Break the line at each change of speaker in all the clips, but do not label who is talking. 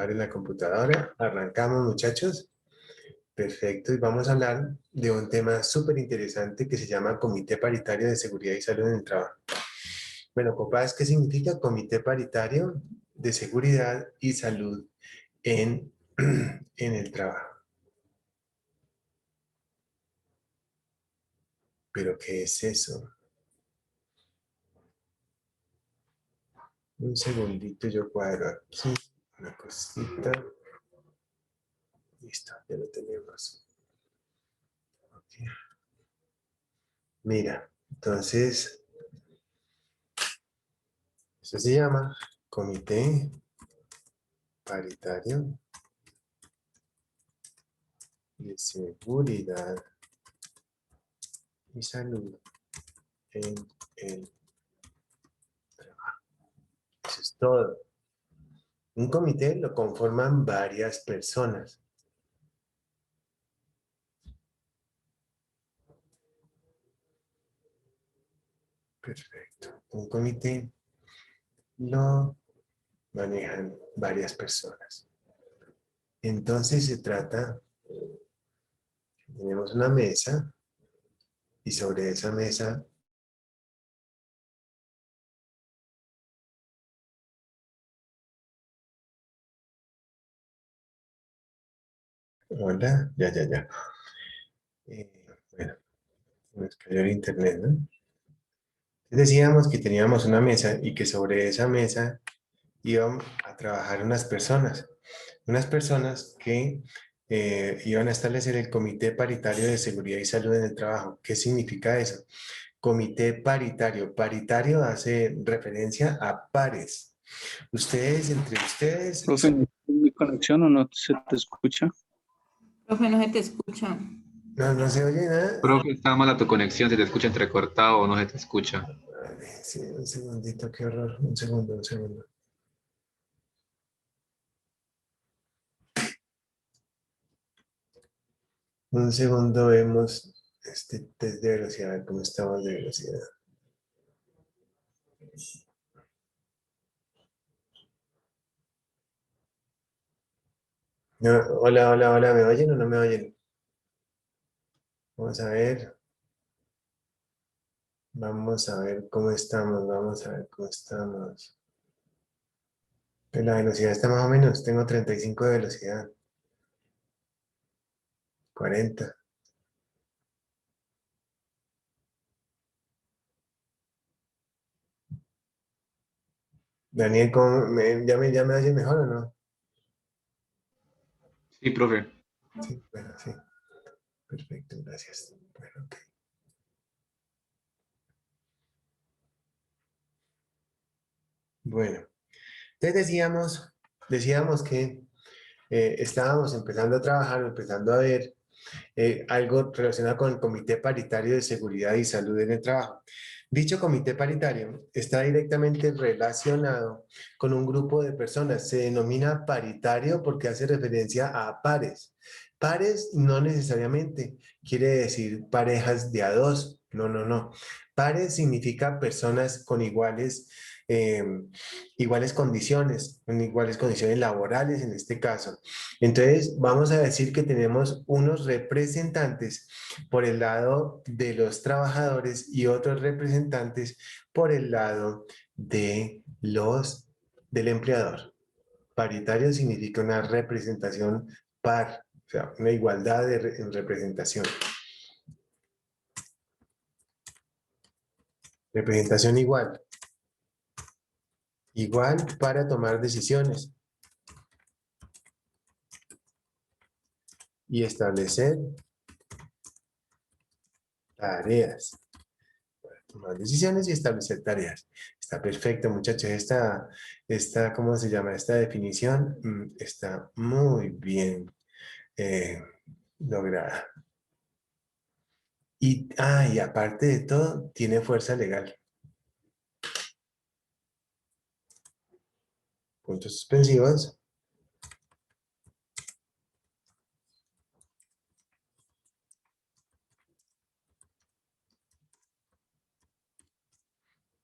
Abre la computadora. Arrancamos, muchachos. Perfecto. Y vamos a hablar de un tema súper interesante que se llama Comité Paritario de Seguridad y Salud en el Trabajo. Bueno, compadres, ¿qué significa Comité Paritario de Seguridad y Salud en, en el trabajo? ¿Pero qué es eso? Un segundito, yo cuadro aquí una cosita. Listo, ya lo tenemos. Okay. Mira, entonces, eso se llama Comité Paritario de Seguridad y Salud en el trabajo. Eso es todo. Un comité lo conforman varias personas. Perfecto. Un comité lo manejan varias personas. Entonces se trata, tenemos una mesa y sobre esa mesa hola, ya. Bueno, nos cayó el internet, ¿no? Decíamos que teníamos una mesa y que sobre esa mesa iban a trabajar unas personas que iban a establecer el Comité Paritario de Seguridad y Salud en el Trabajo. ¿Qué significa eso? Comité paritario. Paritario hace referencia a pares. Ustedes, entre ustedes...
Profe, ¿no tiene mi conexión o no se te escucha?
Profe, no se te escucha.
No se oye nada.
Profe, está mala tu conexión, se te escucha entrecortado o no se te escucha.
Sí, un segundito, qué horror. Un segundo. Un segundo, vemos este test de velocidad, a ver cómo estamos de velocidad. No, hola, ¿me oyen o no me oyen? Vamos a ver. Vamos a ver cómo estamos. Pues la velocidad está más o menos, tengo 35 de velocidad. 40. Daniel, ¿ya me oye mejor o no?
Sí, profe.
Sí, bueno, sí. Perfecto, gracias. Bueno, ok. Bueno, entonces decíamos que estábamos empezando a trabajar, empezando a ver algo relacionado con el Comité Paritario de Seguridad y Salud en el Trabajo. Dicho comité paritario está directamente relacionado con un grupo de personas. Se denomina paritario porque hace referencia a pares. Pares no necesariamente quiere decir parejas de a dos. No. Pares significa personas con eh, iguales condiciones laborales en este caso. Entonces, vamos a decir que tenemos unos representantes por el lado de los trabajadores y otros representantes por el lado del empleador. Paritario significa una representación par, o sea, una igualdad en representación. Representación igual. Igual para tomar decisiones y establecer tareas. Tomar decisiones y establecer tareas. Está perfecto, muchachos. ¿Cómo se llama? Esta definición está muy bien lograda. Y aparte de todo, tiene fuerza legal. Puntos suspensivos.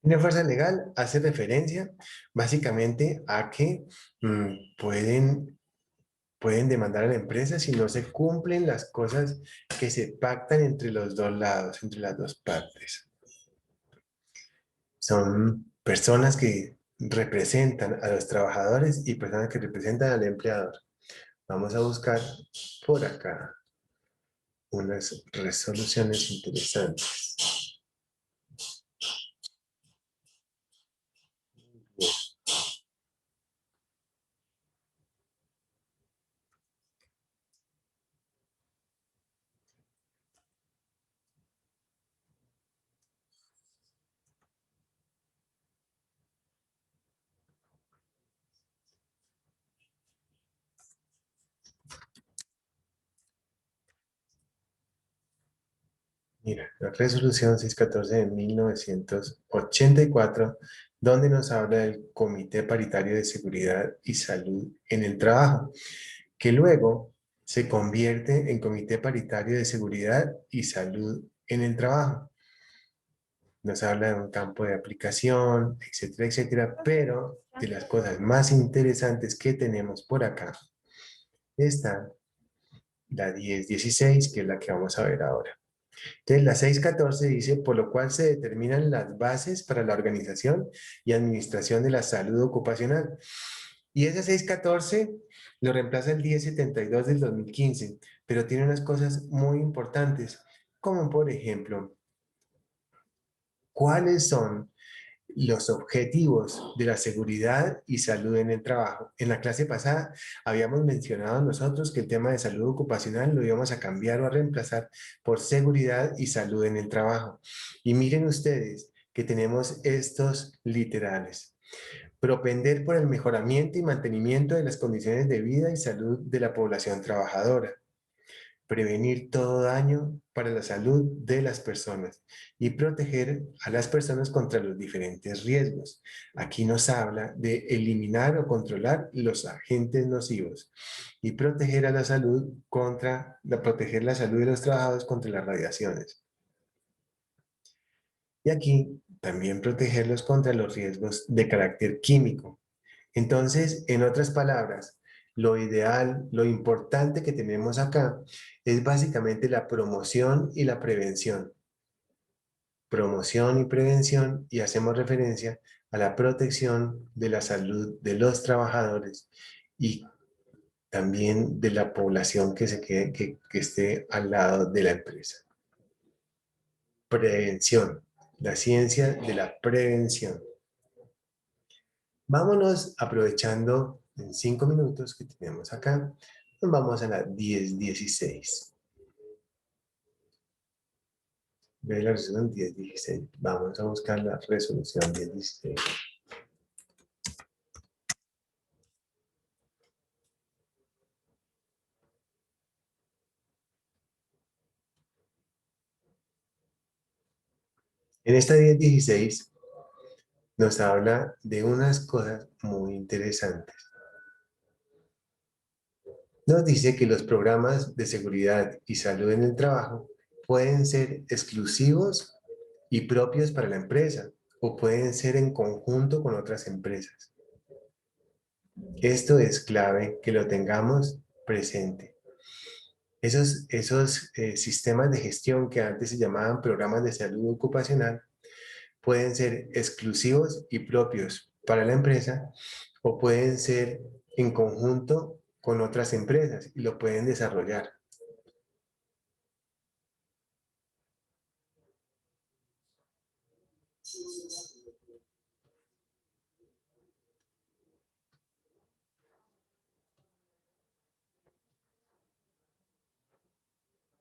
Tiene fuerza legal, hace referencia básicamente a que pueden demandar a la empresa si no se cumplen las cosas que se pactan entre los dos lados, entre las dos partes. Son personas que representan a los trabajadores y personas que representan al empleador. Vamos a buscar por acá unas resoluciones interesantes. Bien. Mira, la resolución 614 de 1984, donde nos habla del Comité Paritario de Seguridad y Salud en el Trabajo, que luego se convierte en Comité Paritario de Seguridad y Salud en el Trabajo. Nos habla de un campo de aplicación, etcétera, etcétera, pero de las cosas más interesantes que tenemos por acá está la 1016, que es la que vamos a ver ahora. Entonces, la 614 dice, por lo cual se determinan las bases para la organización y administración de la salud ocupacional. Y ese 614 lo reemplaza el 1072 del 2015, pero tiene unas cosas muy importantes, como por ejemplo, ¿cuáles son los objetivos de la seguridad y salud en el trabajo? En la clase pasada habíamos mencionado nosotros que el tema de salud ocupacional lo íbamos a cambiar o a reemplazar por seguridad y salud en el trabajo. Y miren ustedes que tenemos estos literales. Propender por el mejoramiento y mantenimiento de las condiciones de vida y salud de la población trabajadora. Prevenir todo daño para la salud de las personas y proteger a las personas contra los diferentes riesgos. Aquí nos habla de eliminar o controlar los agentes nocivos y proteger a la salud proteger la salud de los trabajadores contra las radiaciones. Y aquí también protegerlos contra los riesgos de carácter químico. Entonces, en otras palabras, lo ideal, lo importante que tenemos acá es básicamente la promoción y la prevención. Promoción y prevención, y hacemos referencia a la protección de la salud de los trabajadores y también de la población que esté al lado de la empresa. Prevención, la ciencia de la prevención. Vámonos aprovechando en 5 minutos que tenemos acá. Nos vamos a la 1016. Ve la resolución 1016. Vamos a buscar la resolución 1016. En esta 1016 nos habla de unas cosas muy interesantes. Nos dice que los programas de seguridad y salud en el trabajo pueden ser exclusivos y propios para la empresa o pueden ser en conjunto con otras empresas. Esto es clave que lo tengamos presente. Esos sistemas de gestión que antes se llamaban programas de salud ocupacional pueden ser exclusivos y propios para la empresa o pueden ser en conjunto con otras empresas y lo pueden desarrollar.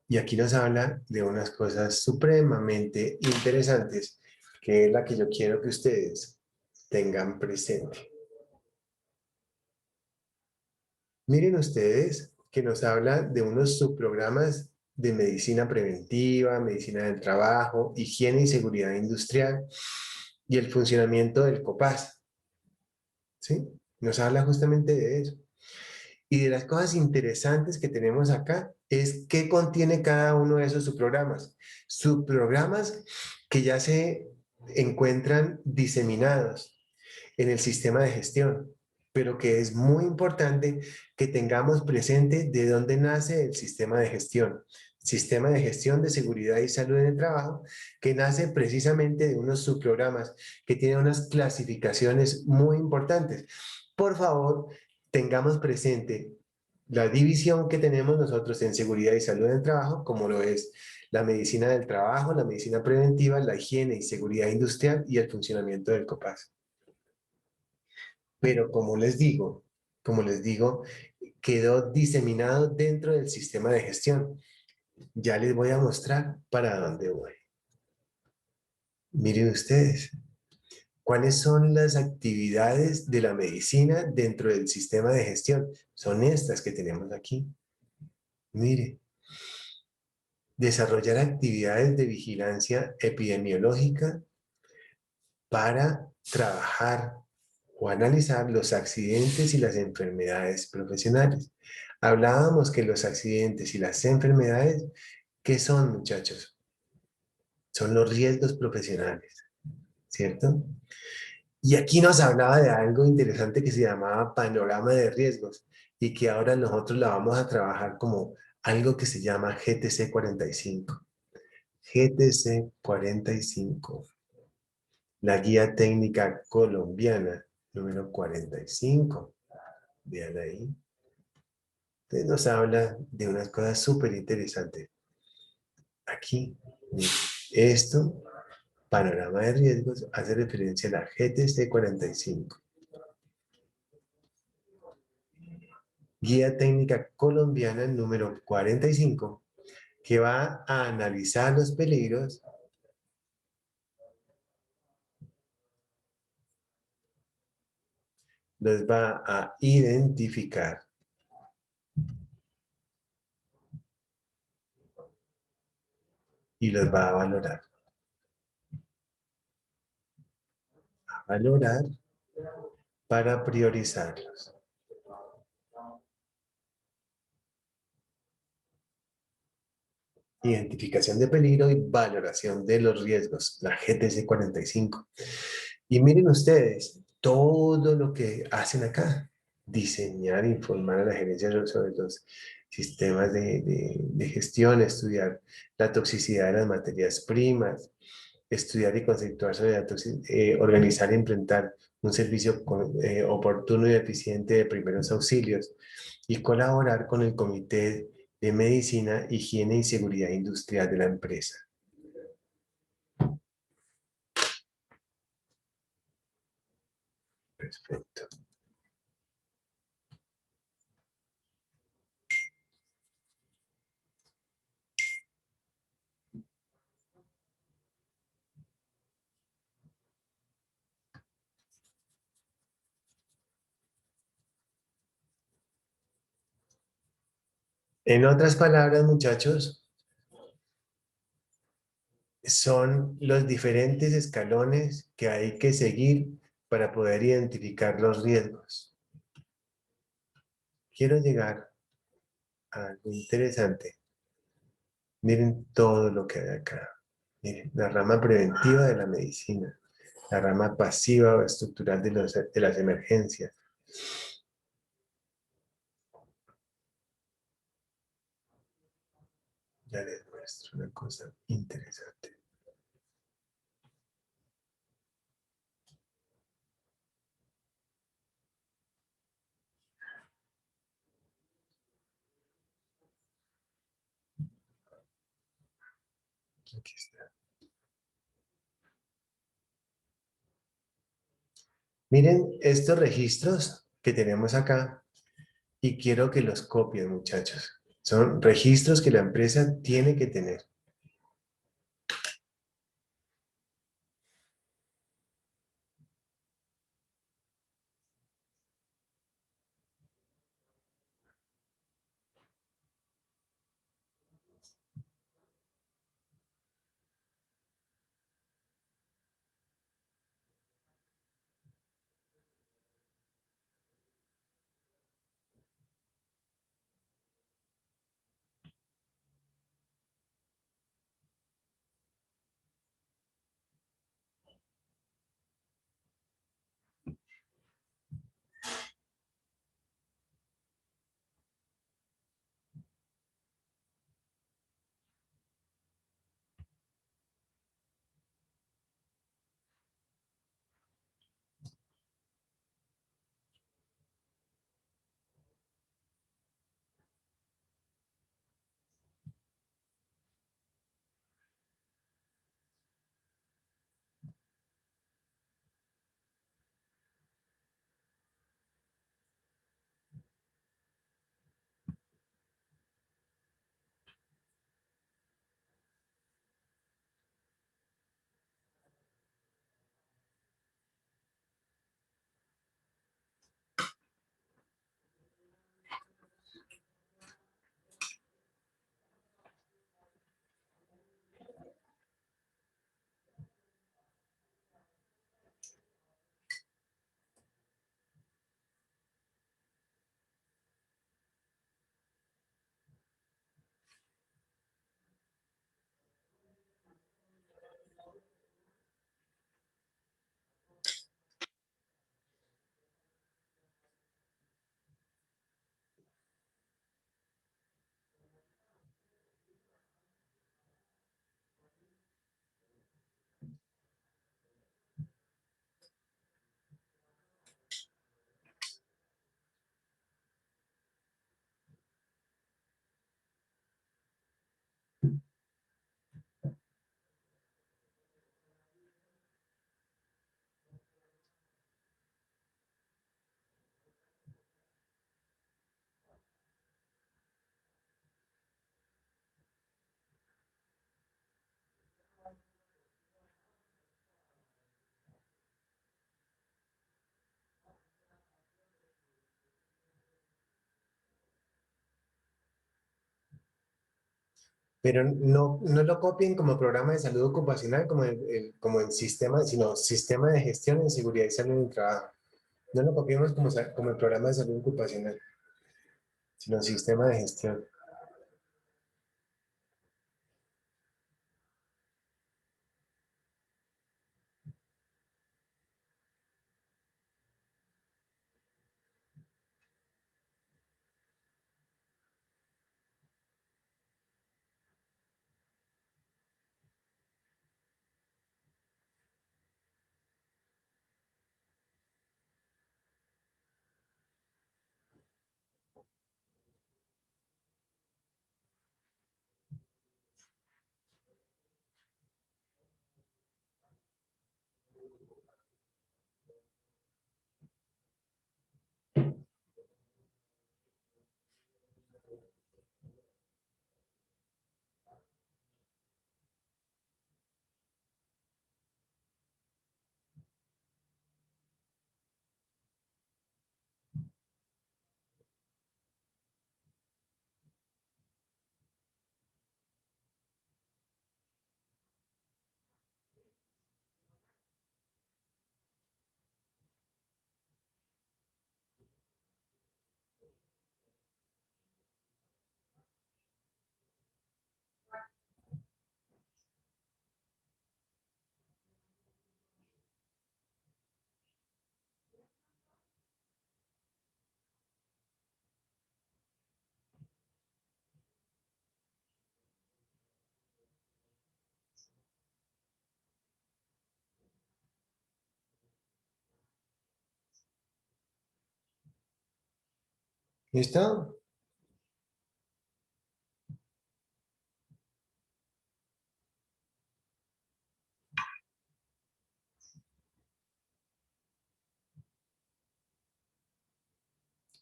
Y aquí nos habla de unas cosas supremamente interesantes, que es la que yo quiero que ustedes tengan presente. Miren ustedes que nos habla de unos subprogramas de medicina preventiva, medicina del trabajo, higiene y seguridad industrial y el funcionamiento del COPAS. ¿Sí? Nos habla justamente de eso. Y de las cosas interesantes que tenemos acá es qué contiene cada uno de esos subprogramas. Subprogramas que ya se encuentran diseminados en el sistema de gestión, pero que es muy importante que tengamos presente de dónde nace el sistema de gestión. Sistema de gestión de seguridad y salud en el trabajo, que nace precisamente de unos subprogramas que tienen unas clasificaciones muy importantes. Por favor, tengamos presente la división que tenemos nosotros en seguridad y salud en el trabajo, como lo es la medicina del trabajo, la medicina preventiva, la higiene y seguridad industrial y el funcionamiento del COPAS. Pero como les digo, quedó diseminado dentro del sistema de gestión. Ya les voy a mostrar para dónde voy. Miren ustedes, ¿cuáles son las actividades de la medicina dentro del sistema de gestión? Son estas que tenemos aquí. Mire, desarrollar actividades de vigilancia epidemiológica para trabajar o analizar los accidentes y las enfermedades profesionales. Hablábamos que los accidentes y las enfermedades, ¿qué son, muchachos? Son los riesgos profesionales, ¿cierto? Y aquí nos hablaba de algo interesante que se llamaba panorama de riesgos y que ahora nosotros la vamos a trabajar como algo que se llama GTC 45. GTC 45, la guía técnica colombiana número 45. Vean ahí. Entonces nos habla de unas cosas súper interesantes. Aquí, esto, panorama de riesgos, hace referencia a la GTC 45. Guía técnica colombiana número 45, que va a analizar los peligros los va a identificar y los va a valorar. Valorar para priorizarlos. Identificación de peligro y valoración de los riesgos, la GTC 45. Y miren ustedes, todo lo que hacen acá, diseñar, informar a la gerencia sobre los sistemas de gestión, estudiar la toxicidad de las materias primas, estudiar y conceptuar sobre la organizar y implementar un servicio oportuno y eficiente de primeros auxilios y colaborar con el Comité de Medicina, Higiene y Seguridad Industrial de la empresa. Perfecto. En otras palabras, muchachos, son los diferentes escalones que hay que seguir para poder identificar los riesgos. Quiero llegar a algo interesante. Miren todo lo que hay acá. Miren, la rama preventiva de la medicina, la rama pasiva o estructural de las emergencias. Ya les muestro una cosa interesante. Aquí está. Miren estos registros que tenemos acá y quiero que los copien, muchachos. Son registros que la empresa tiene que tener. Pero no lo copien como programa de salud ocupacional, como en sistema, sino sistema de gestión en seguridad y salud en el trabajo. No lo copiemos como el programa de salud ocupacional, sino sistema de gestión. ¿Listo?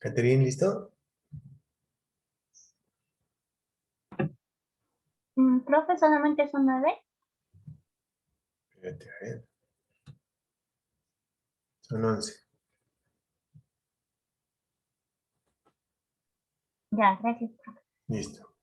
Catherine, ¿listo?
Profe, solamente son 9.
Espérate, a ver. Son 11.
Ya, gracias.
Listo.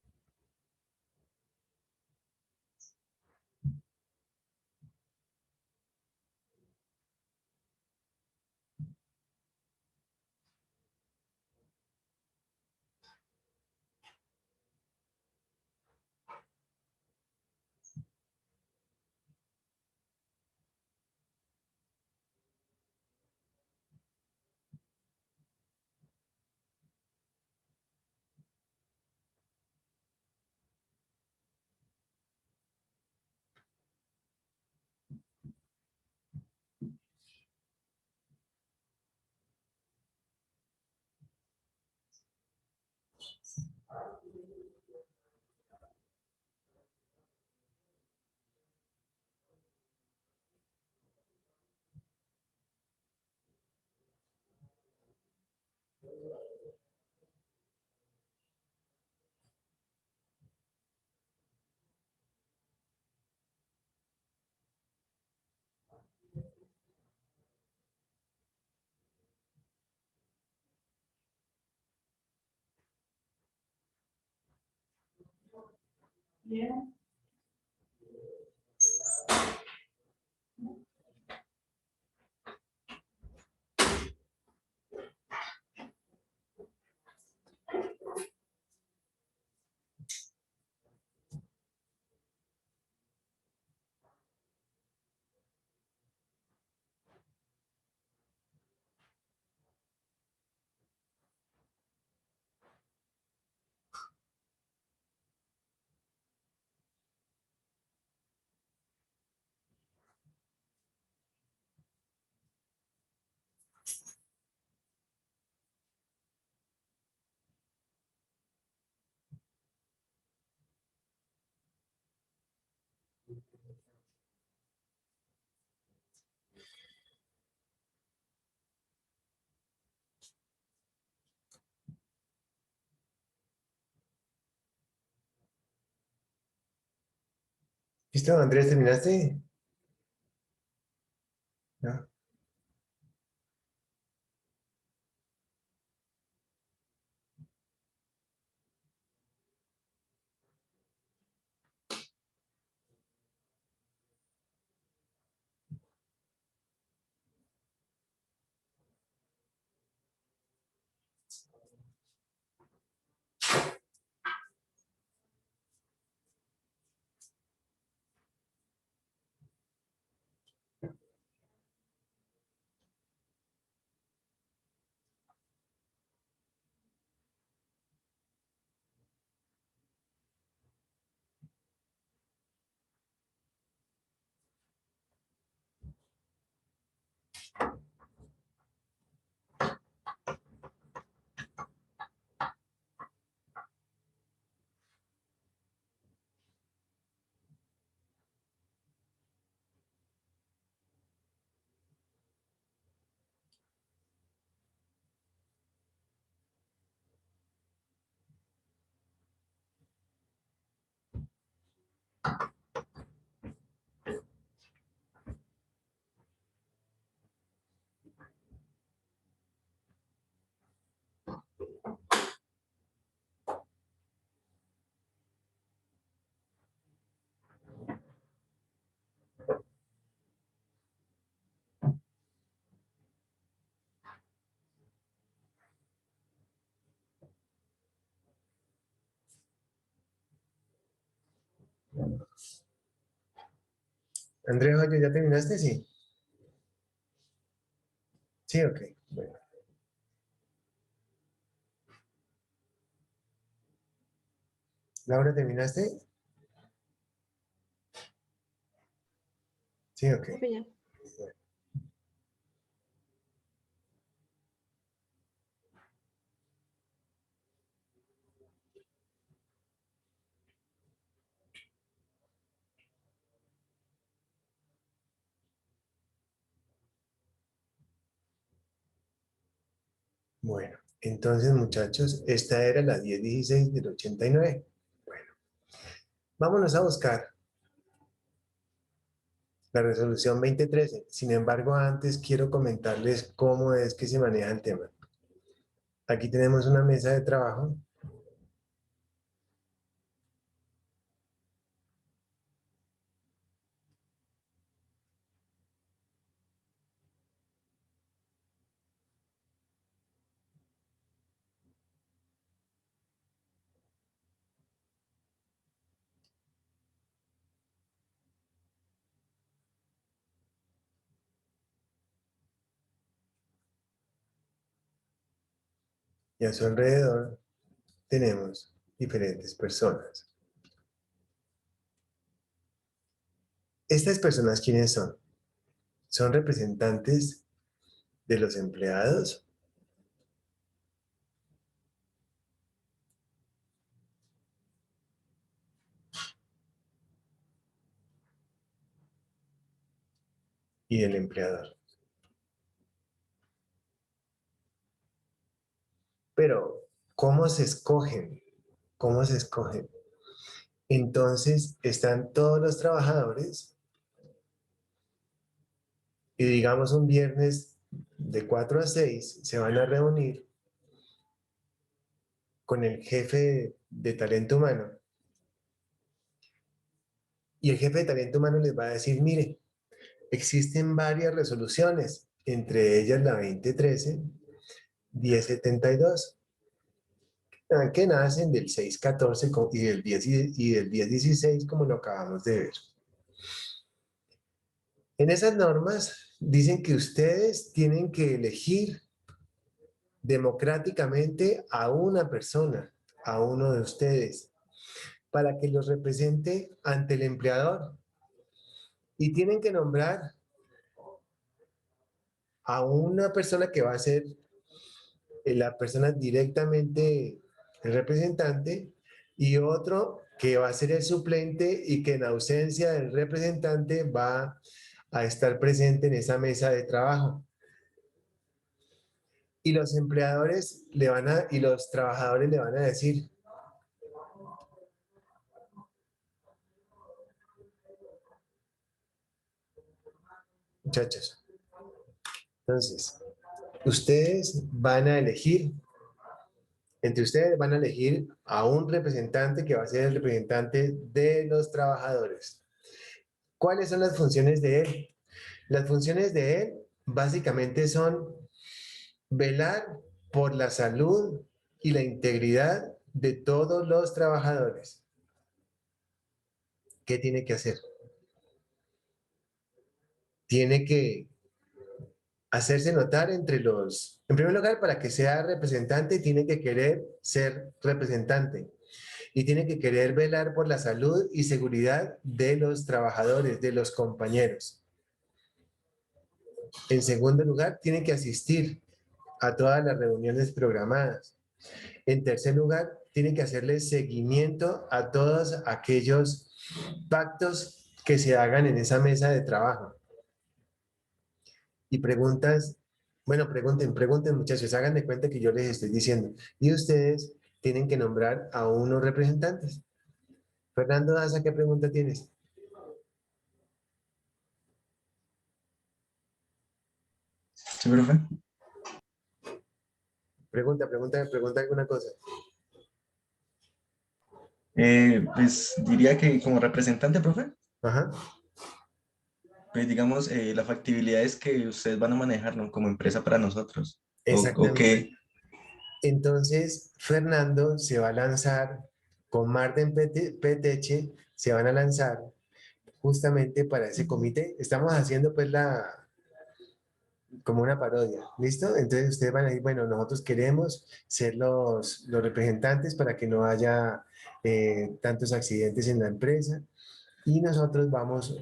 ¿Listo, Andrés? ¿Terminaste? ¿No? Andrea Joyo, ¿ya terminaste? Sí. Sí, ok. Bueno. Laura, ¿terminaste? Sí, ok.
Profe, ya.
Bueno, entonces, muchachos, esta era la 1016 del 89. Bueno, vámonos a buscar la resolución 2013. Sin embargo, antes quiero comentarles cómo es que se maneja el tema. Aquí tenemos una mesa de trabajo. Y a su alrededor tenemos diferentes personas. ¿Estas personas quiénes son? Son representantes de los empleados y del empleador. Pero, ¿cómo se escogen? ¿Cómo se escogen? Entonces, están todos los trabajadores y digamos un viernes de 4 a 6 se van a reunir con el jefe de talento humano. Y el jefe de talento humano les va a decir, mire, existen varias resoluciones, entre ellas la 2013, 1072, que nacen del 614 y del 1016, como lo acabamos de ver. En esas normas dicen que ustedes tienen que elegir democráticamente a una persona, a uno de ustedes, para que los represente ante el empleador. Y tienen que nombrar a una persona que va a ser la persona directamente el representante y otro que va a ser el suplente y que en ausencia del representante va a estar presente en esa mesa de trabajo. Y los empleadores y los trabajadores le van a decir, muchachos, entonces, entre ustedes van a elegir a un representante que va a ser el representante de los trabajadores. ¿Cuáles son las funciones de él? Las funciones de él básicamente son velar por la salud y la integridad de todos los trabajadores. ¿Qué tiene que hacer? Tiene que hacerse notar en primer lugar, para que sea representante, tiene que querer ser representante y tiene que querer velar por la salud y seguridad de los trabajadores, de los compañeros. En segundo lugar, tiene que asistir a todas las reuniones programadas. En tercer lugar, tiene que hacerle seguimiento a todos aquellos pactos que se hagan en esa mesa de trabajo. Y pregunten muchachos, hagan de cuenta que yo les estoy diciendo. Y ustedes tienen que nombrar a unos representantes. Fernando Daza, ¿qué pregunta tienes?
Sí, profe.
Pregunta alguna cosa.
Pues diría que como representante, profe,
Ajá.
pues digamos, la factibilidad es que ustedes van a manejarlo como empresa para nosotros. O
Exactamente.
que,
Entonces, Fernando se va a lanzar con Marden Peteche, se van a lanzar justamente para ese comité. Estamos haciendo pues como una parodia, ¿listo? Entonces ustedes van a decir, bueno, nosotros queremos ser los representantes para que no haya tantos accidentes en la empresa y nosotros vamos,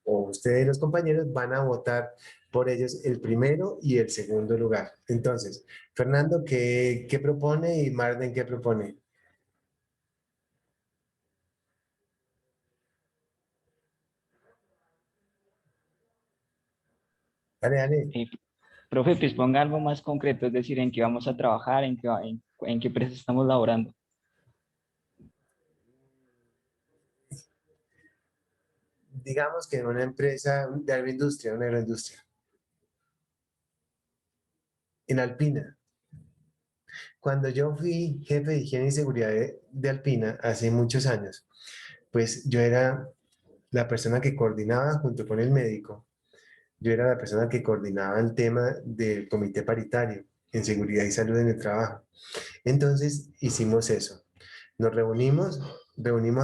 o ustedes los compañeros van a votar por ellos el primero y el segundo lugar. Entonces, Fernando, ¿qué propone y Marden qué propone? Dale, dale.
Eh, Profe, pues ponga algo más concreto, es decir, en qué vamos a trabajar, en qué empresa estamos laborando.
Digamos que en una empresa de agroindustria, una agroindustria, en Alpina. Cuando yo fui jefe de higiene y seguridad de Alpina hace muchos años, pues yo era la persona que coordinaba junto con el médico. Yo era la persona que coordinaba el tema del comité paritario en seguridad y salud en el trabajo. Entonces hicimos eso. Nos reunimos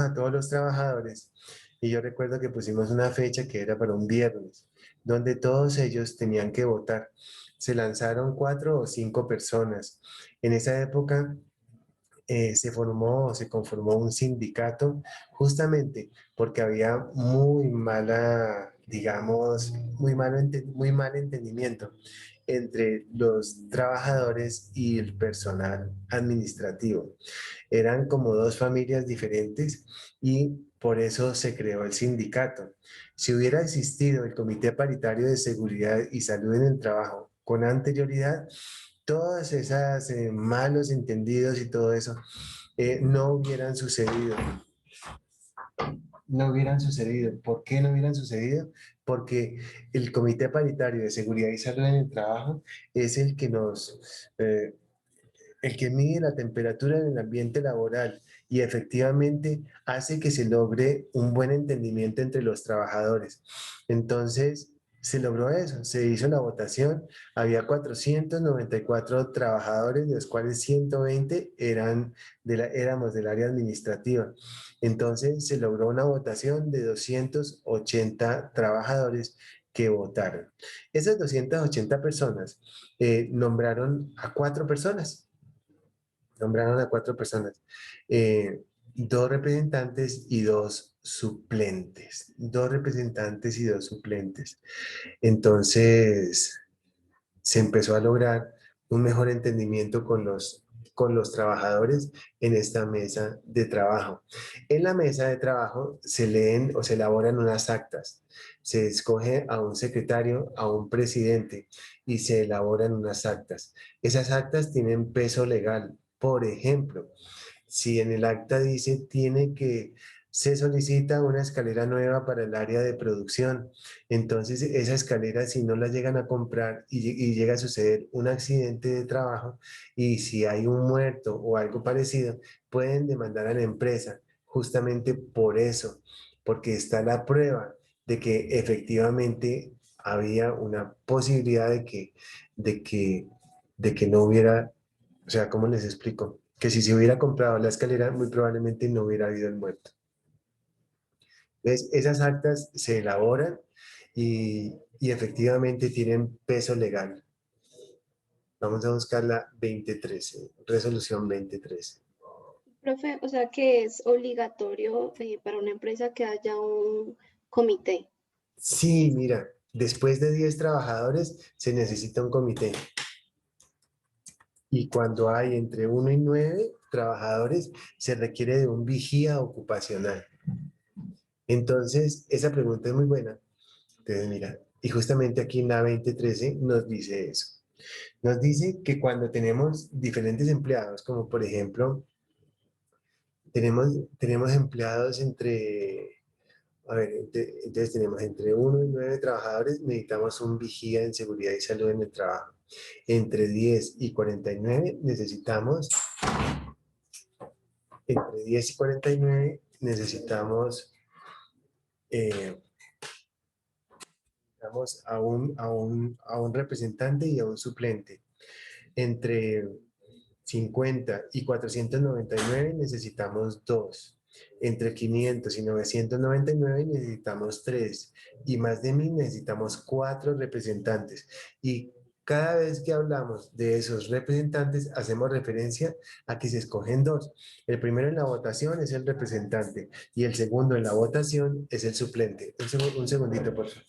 a todos los trabajadores y yo recuerdo que pusimos una fecha que era para un viernes, donde todos ellos tenían que votar. Se lanzaron 4 o 5 personas. En esa época se conformó un sindicato justamente porque había muy mala, digamos, muy mal entendimiento entre los trabajadores y el personal administrativo. Eran como dos familias diferentes y por eso se creó el sindicato. Si hubiera existido el Comité Paritario de Seguridad y Salud en el Trabajo con anterioridad, todas esas malos entendidos y todo eso no hubieran sucedido. No hubieran sucedido. ¿Por qué no hubieran sucedido? Porque el Comité Paritario de Seguridad y Salud en el Trabajo es el que mide la temperatura en el ambiente laboral y efectivamente hace que se logre un buen entendimiento entre los trabajadores. Entonces, se logró eso, se hizo la votación, había 494 trabajadores, de los cuales 120 éramos del área administrativa. Entonces, se logró una votación de 280 trabajadores que votaron. Esas 280 personas nombraron a 4 personas. Nombraron a 4 personas, 2 representantes y 2 suplentes. 2 representantes y 2 suplentes. Entonces, se empezó a lograr un mejor entendimiento con los trabajadores en esta mesa de trabajo. En la mesa de trabajo se leen o se elaboran unas actas. Se escoge a un secretario, a un presidente y se elaboran unas actas. Esas actas tienen peso legal. Por ejemplo, si en el acta dice se solicita una escalera nueva para el área de producción, entonces esa escalera si no la llegan a comprar y llega a suceder un accidente de trabajo y si hay un muerto o algo parecido, pueden demandar a la empresa justamente por eso, porque está la prueba de que efectivamente había una posibilidad de que, de que no hubiera, o sea, ¿cómo les explico? Que si se hubiera comprado la escalera, muy probablemente no hubiera habido el muerto. ¿Ves? Esas actas se elaboran y efectivamente tienen peso legal. Vamos a buscar la 2013, resolución 2013.
Profe, o sea que es obligatorio para una empresa que haya un comité.
Sí, mira, después de 10 trabajadores se necesita un comité. Y cuando hay entre 1 y 9 trabajadores, se requiere de un vigía ocupacional. Entonces, esa pregunta es muy buena. Entonces, mira, y justamente aquí en la 2013 nos dice eso. Nos dice que cuando tenemos diferentes empleados, como por ejemplo, tenemos empleados entonces tenemos entre 1 y 9 trabajadores, necesitamos un vigía en seguridad y salud en el trabajo. Entre 10 y 49 necesitamos a un representante y a un suplente. Entre 50 y 499 necesitamos 2. Entre 500 y 999 necesitamos 3 y más de 1000 necesitamos 4 representantes. Y cada vez que hablamos de esos representantes hacemos referencia a que se escogen 2. El primero en la votación es el representante y el segundo en la votación es el suplente. Un segundito, por favor.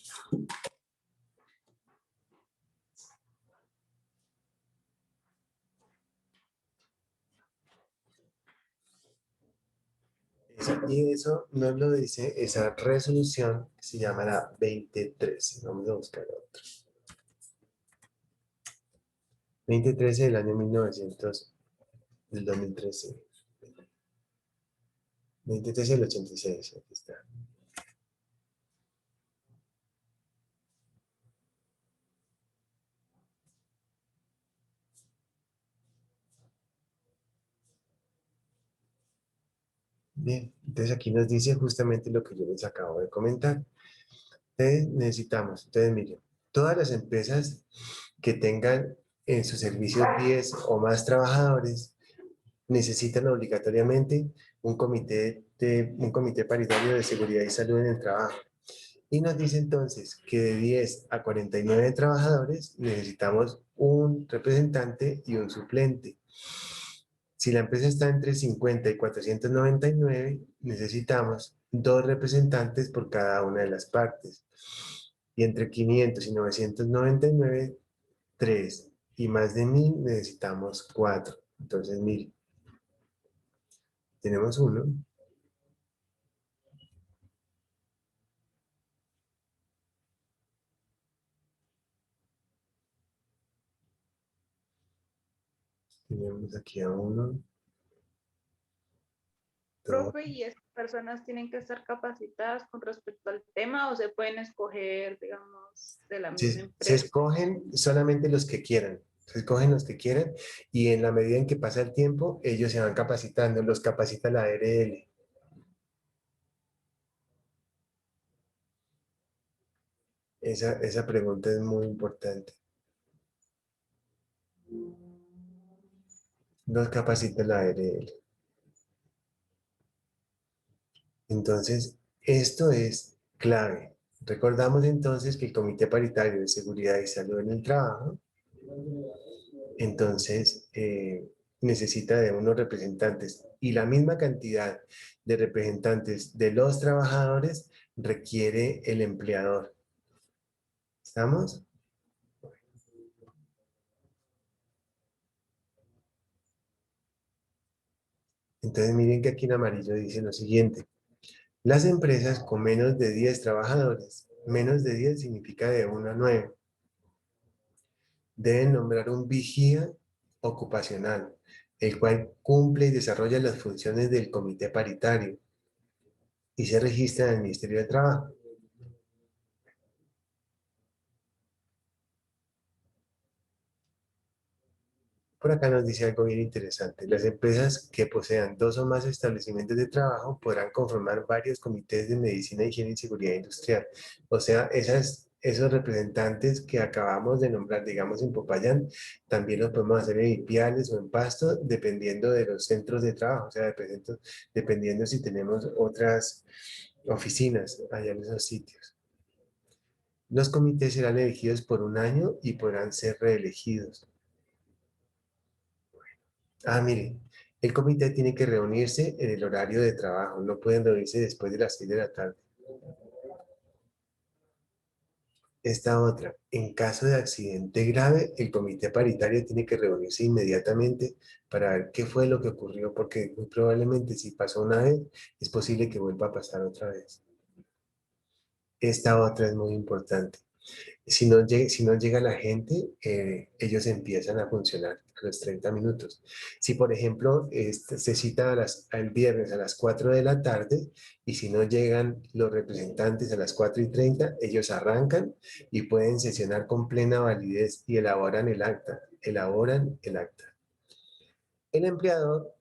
Y eso nos lo dice esa resolución que se llama la 2013. Vamos a buscar otra. 2013 del año 1900, del 2013. 2013 del 86, aquí está. Bien, entonces aquí nos dice justamente lo que yo les acabo de comentar. Entonces necesitamos, entonces miren, todas las empresas que tengan en su servicio 10 o más trabajadores necesitan obligatoriamente un comité paritario de seguridad y salud en el trabajo. Y nos dice entonces que de 10 a 49 trabajadores necesitamos un representante y un suplente. Si la empresa está entre 50 y 499, necesitamos 2 representantes por cada una de las partes. Y entre 500 y 999, 3. Y más de 1000 necesitamos 4. Entonces, 1000. Tenemos uno. Tenemos aquí a uno. 2.
Profe, ¿y estas personas tienen que estar capacitadas con respecto al tema o se pueden escoger, digamos, de la misma
Se
empresa?
escogen solamente los que quieran. Se escogen los que quieran y en la medida en que pasa el tiempo, ellos se van capacitando. Los capacita la ARL. Esa pregunta es muy importante. Los capacita la ARL. Entonces, esto es clave. Recordamos entonces que el Comité Paritario de Seguridad y Salud en el Trabajo, entonces, necesita de unos representantes y la misma cantidad de representantes de los trabajadores requiere el empleador. ¿Estamos? Entonces, miren que aquí en amarillo dice lo siguiente. Las empresas con menos de 10 trabajadores, menos de 10 significa de 1 a 9, deben nombrar un vigía ocupacional, el cual cumple y desarrolla las funciones del comité paritario y se registra en el Ministerio de Trabajo. Por acá nos dice algo bien interesante. Las empresas que posean 2 o más establecimientos de trabajo podrán conformar varios comités de medicina, higiene y seguridad industrial. O sea, esos representantes que acabamos de nombrar, digamos en Popayán, también los podemos hacer en Ipiales o en Pasto, dependiendo de los centros de trabajo. O sea, dependiendo si tenemos otras oficinas allá en esos sitios. Los comités serán elegidos por 1 año y podrán ser reelegidos. Mire, el comité tiene que reunirse en el horario de trabajo, no pueden reunirse después de las 6 de la tarde. Esta otra, en caso de accidente grave, el comité paritario tiene que reunirse inmediatamente para ver qué fue lo que ocurrió, porque muy probablemente si pasó una vez, es posible que vuelva a pasar otra vez. Esta otra es muy importante. Si no llega la gente, ellos empiezan a funcionar a los 30 minutos. Si, por ejemplo, se cita el viernes a las 4 de la tarde y si no llegan los representantes a las 4:30, ellos arrancan y pueden sesionar con plena validez y elaboran el acta. El empleador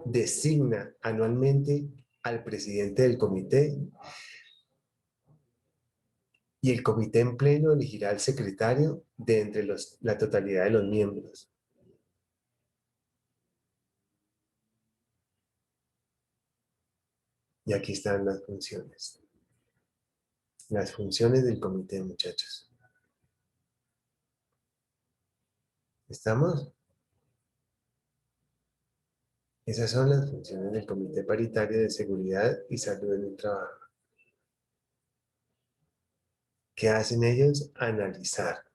designa anualmente al presidente del comité y el comité en pleno elegirá al secretario de entre la totalidad de los miembros. Y aquí están las funciones. Las funciones del comité, muchachos. ¿Estamos? Esas son las funciones del Comité Paritario de Seguridad y Salud en el Trabajo. ¿Qué hacen ellos? Analizar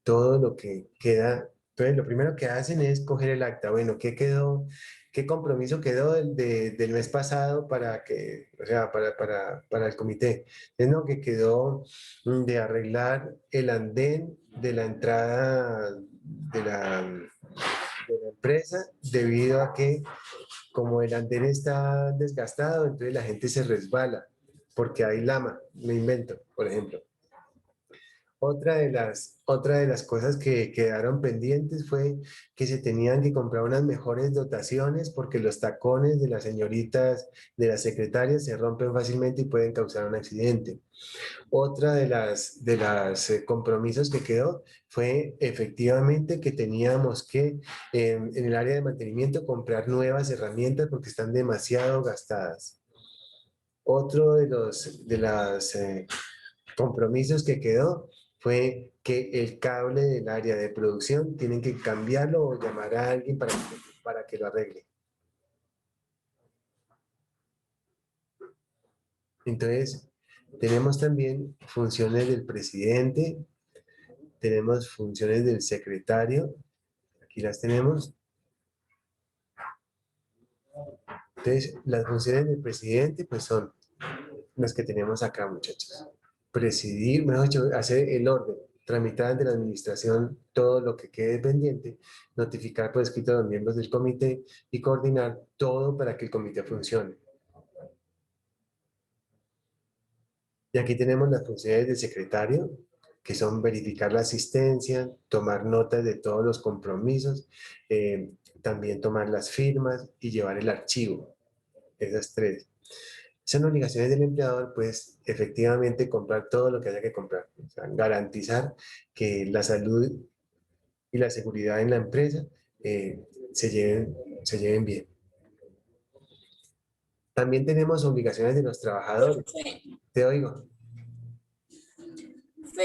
todo lo que queda. Entonces, lo primero que hacen es coger el acta. Bueno, ¿qué quedó? ¿Qué compromiso quedó del mes pasado para que, o sea, para el comité? Es lo que quedó de arreglar el andén de la entrada de la empresa, debido a que como el andén está desgastado, entonces la gente se resbala porque hay lama, me invento, por ejemplo. Otra de las cosas que quedaron pendientes fue que se tenían que comprar unas mejores dotaciones porque los tacones de las señoritas, de las secretarias se rompen fácilmente y pueden causar un accidente. Otra de las compromisos que quedó fue efectivamente que teníamos que en el área de mantenimiento comprar nuevas herramientas porque están demasiado gastadas. Otro de los compromisos que quedó fue que el cable del área de producción tienen que cambiarlo o llamar a alguien para que lo arregle. Entonces, tenemos también funciones del presidente, tenemos funciones del secretario, aquí las tenemos. Entonces, las funciones del presidente pues son las que tenemos acá, muchachos. Presidir, mejor dicho, hacer el orden, tramitar ante la administración todo lo que quede pendiente, notificar por escrito a los miembros del comité y coordinar todo para que el comité funcione. Y aquí tenemos las funciones del secretario, que son verificar la asistencia, tomar notas de todos los compromisos, también tomar las firmas y llevar el archivo. Esas tres. Son obligaciones del empleador, pues efectivamente comprar todo lo que haya que comprar. O sea, garantizar que la salud y la seguridad en la empresa se lleven bien. También tenemos obligaciones de los trabajadores. Te oigo.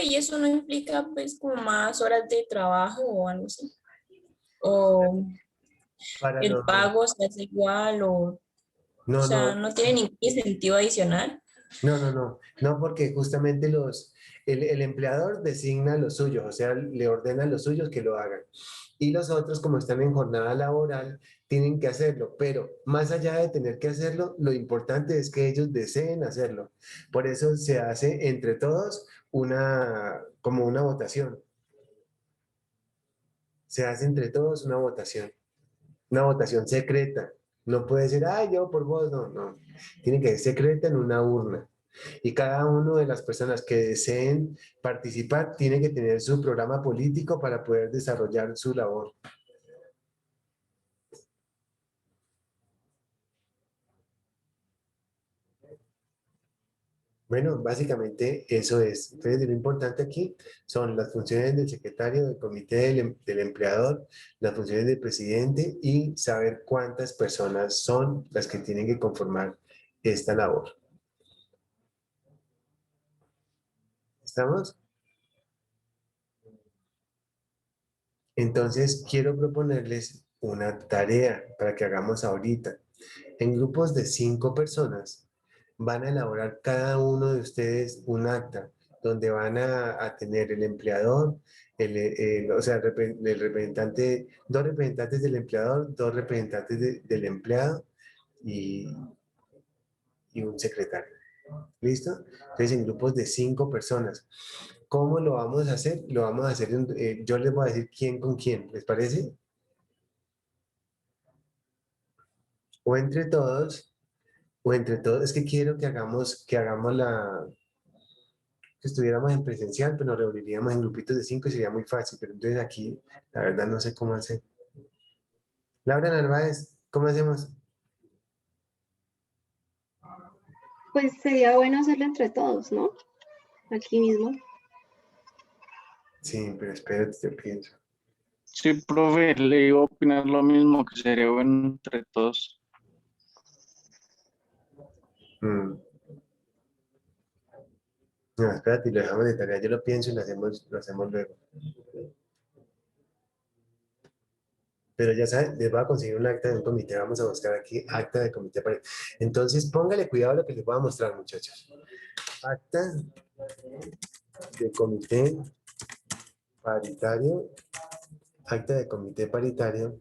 ¿Y eso no implica pues como más horas de trabajo o algo así? ¿O
Para
el
los,
pago se hace igual o
no,
sea,
no,
no tiene ningún incentivo adicional?
no, porque justamente el empleador designa los suyos, o sea, le ordena a los suyos que lo hagan. Y los otros, como están en jornada laboral, tienen que hacerlo, pero más allá de tener que hacerlo, lo importante es que ellos deseen hacerlo. Por eso se hace entre todos como una votación. Se hace entre todos una votación secreta. No puede ser, ay, yo por vos, no. Tiene que ser secreta en una urna. Y cada una de las personas que deseen participar tiene que tener su programa político para poder desarrollar su labor. Bueno, básicamente eso es. Entonces, lo importante aquí son las funciones del secretario, del comité del empleador, las funciones del presidente y saber cuántas personas son las que tienen que conformar esta labor. ¿Estamos? Entonces, quiero proponerles una tarea para que hagamos ahorita. En grupos de 5 personas van a elaborar cada uno de ustedes un acta donde van a tener el empleador, o sea, el representante, 2 representantes del empleador, 2 representantes del empleado y un secretario. ¿Listo? Entonces, en grupos de 5 personas. ¿Cómo lo vamos a hacer? Lo vamos a hacer, yo les voy a decir quién con quién, ¿les parece? O entre todos, es que quiero que hagamos que estuviéramos en presencial, pero nos reuniríamos en grupitos de 5 y sería muy fácil, pero entonces aquí, la verdad, no sé cómo hacer. Laura Narváez, ¿cómo hacemos?
Pues sería bueno hacerlo entre todos, ¿no? Aquí mismo.
Sí, pero espérate, yo pienso.
Sí, profe, le iba a opinar lo mismo, que sería bueno entre todos.
Mm. No, espérate, lo dejamos de tarea. Yo lo pienso y lo hacemos luego. Pero ya saben, les voy a conseguir un acta de un comité. Vamos a buscar aquí acta de comité. Entonces, póngale cuidado a lo que les voy a mostrar, muchachos. Acta de comité paritario. Acta de comité paritario.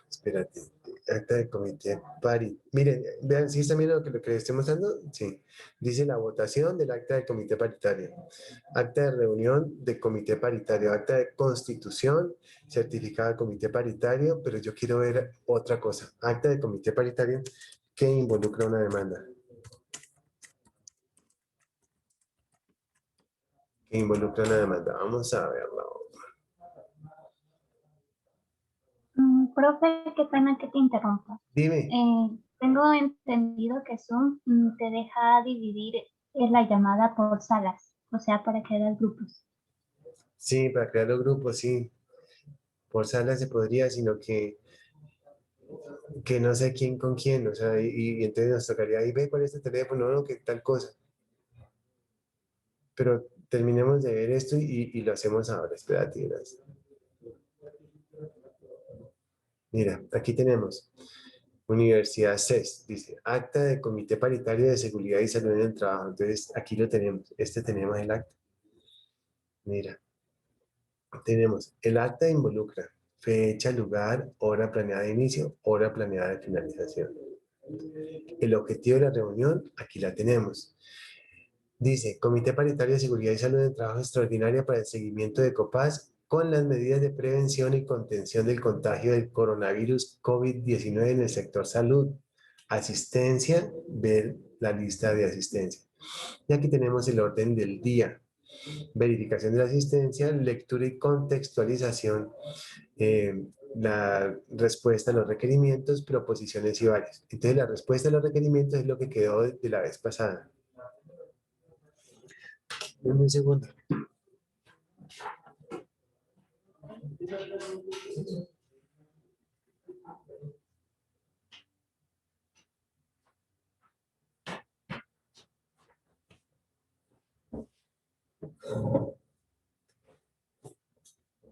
Espérate. Acta de comité paritario. Miren, vean, ¿sí están viendo lo que les estoy mostrando? Sí. Dice la votación del acta de comité paritario. Acta de reunión de comité paritario. Acta de constitución, certificado de comité paritario, pero yo quiero ver otra cosa. Acta de comité paritario que involucra una demanda. Que involucra una demanda. Vamos a verla.
Profe, qué pena que te interrumpa.
Dime.
Tengo entendido que Zoom te deja dividir la llamada por salas, o sea, para crear grupos.
Sí, para crear los grupos, sí. Por sala se podría, sino que no sé quién con quién, o sea, y entonces nos tocaría ahí, ve cuál es tu teléfono, no, que tal cosa. Pero terminemos de ver esto y lo hacemos ahora, espérate. Mira, aquí tenemos Universidad CES, dice, acta de Comité Paritario de Seguridad y Salud en el Trabajo. Entonces, aquí lo tenemos, tenemos el acta. Mira, tenemos el acta involucra fecha, lugar, hora planeada de inicio, hora planeada de finalización. El objetivo de la reunión, aquí la tenemos. Dice, Comité Paritario de Seguridad y Salud en el Trabajo Extraordinaria para el seguimiento de COPAS con las medidas de prevención y contención del contagio del coronavirus COVID-19 en el sector salud. Asistencia, ver la lista de asistencia. Y aquí tenemos el orden del día. Verificación de la asistencia, lectura y contextualización, la respuesta a los requerimientos, proposiciones y varios. Entonces, la respuesta a los requerimientos es lo que quedó de la vez pasada. Dame un segundo.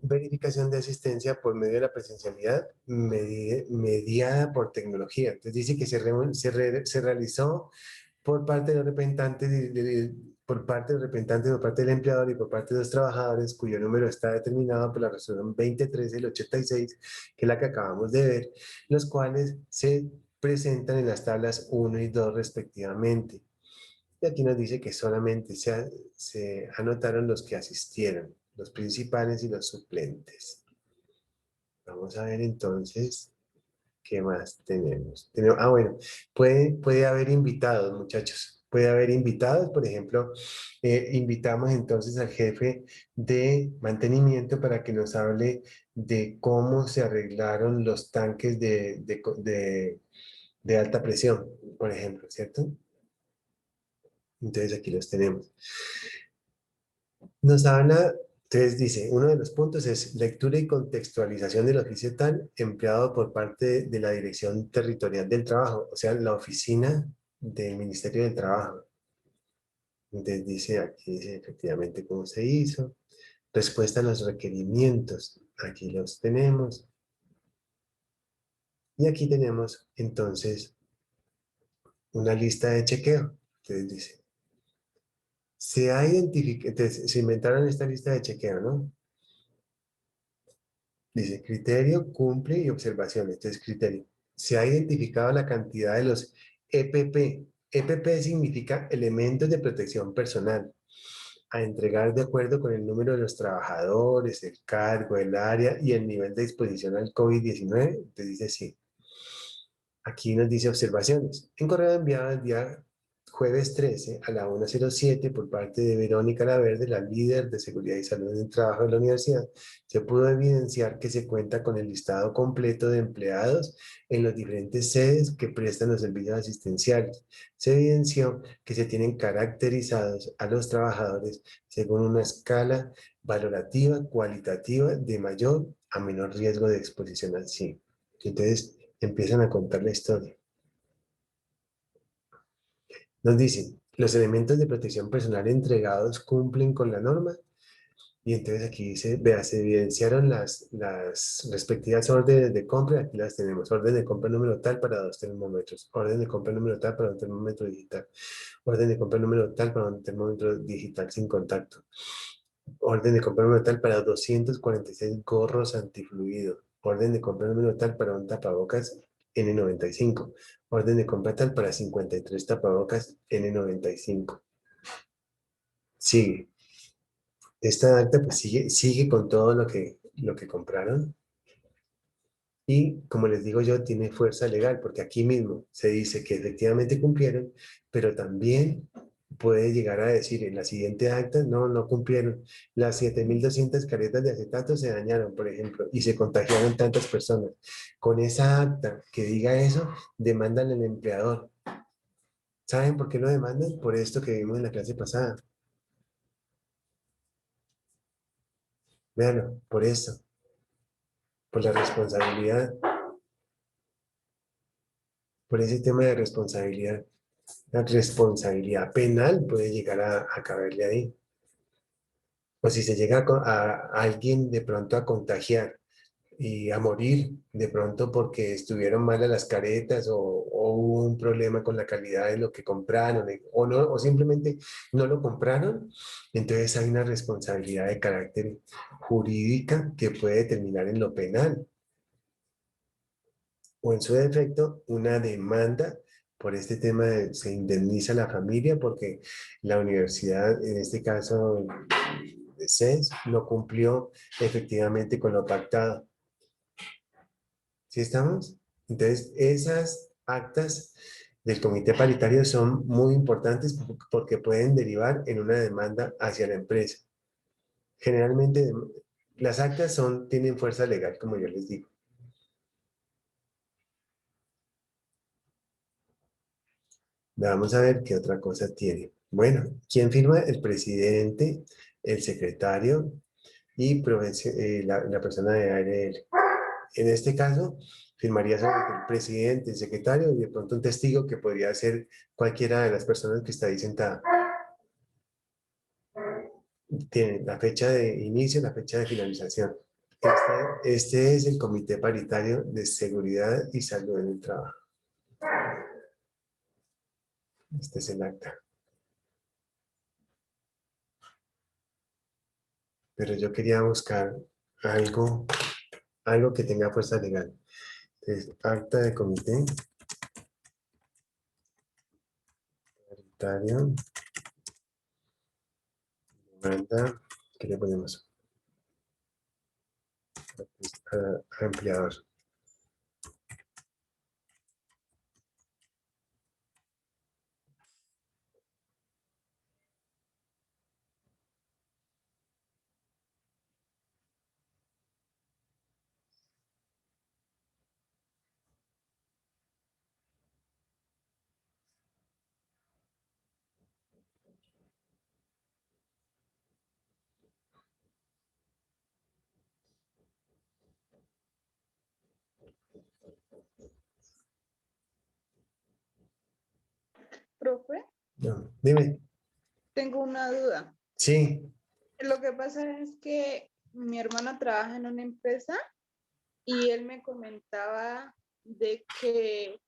Verificación de asistencia por medio de la presencialidad mediada por tecnología. Entonces dice que se realizó por parte de los representantes, por parte del empleador y por parte de los trabajadores, cuyo número está determinado por la resolución 2013 del 86, que es la que acabamos de ver, los cuales se presentan en las tablas 1 y 2 respectivamente. Y aquí nos dice que solamente se anotaron los que asistieron, los principales y los suplentes. Vamos a ver entonces qué más tenemos. Bueno, puede haber invitados, muchachos. Puede haber invitados, por ejemplo, invitamos entonces al jefe de mantenimiento para que nos hable de cómo se arreglaron los tanques de alta presión, por ejemplo, ¿cierto? Entonces aquí los tenemos. Nos habla, entonces dice, uno de los puntos es lectura y contextualización del oficio tal empleado por parte de la Dirección Territorial del Trabajo, o sea, la oficina del Ministerio del Trabajo. Entonces dice, aquí dice efectivamente cómo se hizo. Respuesta a los requerimientos, aquí los tenemos. Y aquí tenemos entonces una lista de chequeo. Entonces dice, se inventaron esta lista de chequeo, ¿no? Dice criterio, cumple y observaciones. Entonces, criterio. Se ha identificado la cantidad de los EPP. EPP significa elementos de protección personal. A entregar de acuerdo con el número de los trabajadores, el cargo, el área y el nivel de exposición al COVID-19. Entonces dice sí. Aquí nos dice observaciones. En correo enviado el día jueves 13 a la 1:07 por parte de Verónica Laverde, la líder de Seguridad y Salud en el Trabajo de la universidad, se pudo evidenciar que se cuenta con el listado completo de empleados en los diferentes sedes que prestan los servicios asistenciales. Se evidenció que se tienen caracterizados a los trabajadores según una escala valorativa, cualitativa, de mayor a menor riesgo de exposición al SIV. Entonces, empiezan a contar la historia. Nos dicen, los elementos de protección personal entregados cumplen con la norma. Y entonces aquí dice, vea, se evidenciaron las respectivas órdenes de compra. Aquí las tenemos. Orden de compra número tal para 2 termómetros. Orden de compra número tal para un termómetro digital. Orden de compra número tal para un termómetro digital sin contacto. Orden de compra número tal para 246 gorros antifluido. Orden de compra número tal para un tapabocas N95. Orden de compra tal para 53 tapabocas N95. Sigue. Esta acta pues sigue con todo lo que compraron. Y como les digo yo, tiene fuerza legal, porque aquí mismo se dice que efectivamente cumplieron, pero también puede llegar a decir en la siguiente acta, no, no cumplieron. Las 7.200 caretas de acetato se dañaron, por ejemplo, y se contagiaron tantas personas. Con esa acta que diga eso, demandan al empleador. ¿Saben por qué lo demandan? Por esto que vimos en la clase pasada. Véanlo, por eso, por la responsabilidad, por ese tema de responsabilidad. La responsabilidad penal puede llegar a caberle ahí. O si se llega a alguien de pronto a contagiar y a morir de pronto porque estuvieron malas las caretas o hubo un problema con la calidad de lo que compraron o, no, o simplemente no lo compraron, entonces hay una responsabilidad de carácter jurídica que puede terminar en lo penal o en su defecto una demanda. Por este tema se indemniza a la familia porque la universidad, en este caso de CES, no cumplió efectivamente con lo pactado. ¿Sí estamos? Entonces, esas actas del comité paritario son muy importantes porque pueden derivar en una demanda hacia la empresa. Generalmente, las actas tienen fuerza legal, como yo les digo. Vamos a ver qué otra cosa tiene. Bueno, ¿quién firma? El presidente, el secretario y la persona de ARL. En este caso, firmaría sobre el presidente, el secretario y de pronto un testigo que podría ser cualquiera de las personas que está ahí sentada. Tiene la fecha de inicio y la fecha de finalización. Este es el Comité Paritario de Seguridad y Salud en el Trabajo. Este es el acta. Pero yo quería buscar algo que tenga fuerza legal. Entonces, acta de comité paritario, demanda, ¿qué le ponemos? A empleador.
Profe,
No, dime.
tengo una duda.
Sí,
Lo que pasa es que mi hermano trabaja en una empresa y él me comentaba de que,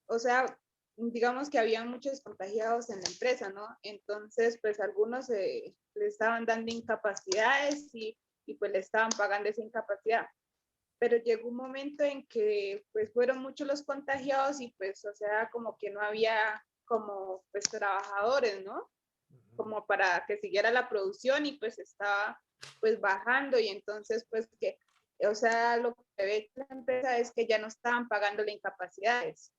o sea, digamos que había muchos contagiados en la empresa, ¿no? Entonces, pues algunos le estaban dando incapacidades y pues le estaban pagando esa incapacidad. Pero llegó un momento en que pues fueron muchos los contagiados y pues, o sea, como que no había como pues trabajadores, ¿no? Como para que siguiera la producción y pues estaba pues bajando y entonces pues que, o sea, lo que ve la empresa es que ya no estaban pagando las incapacidades.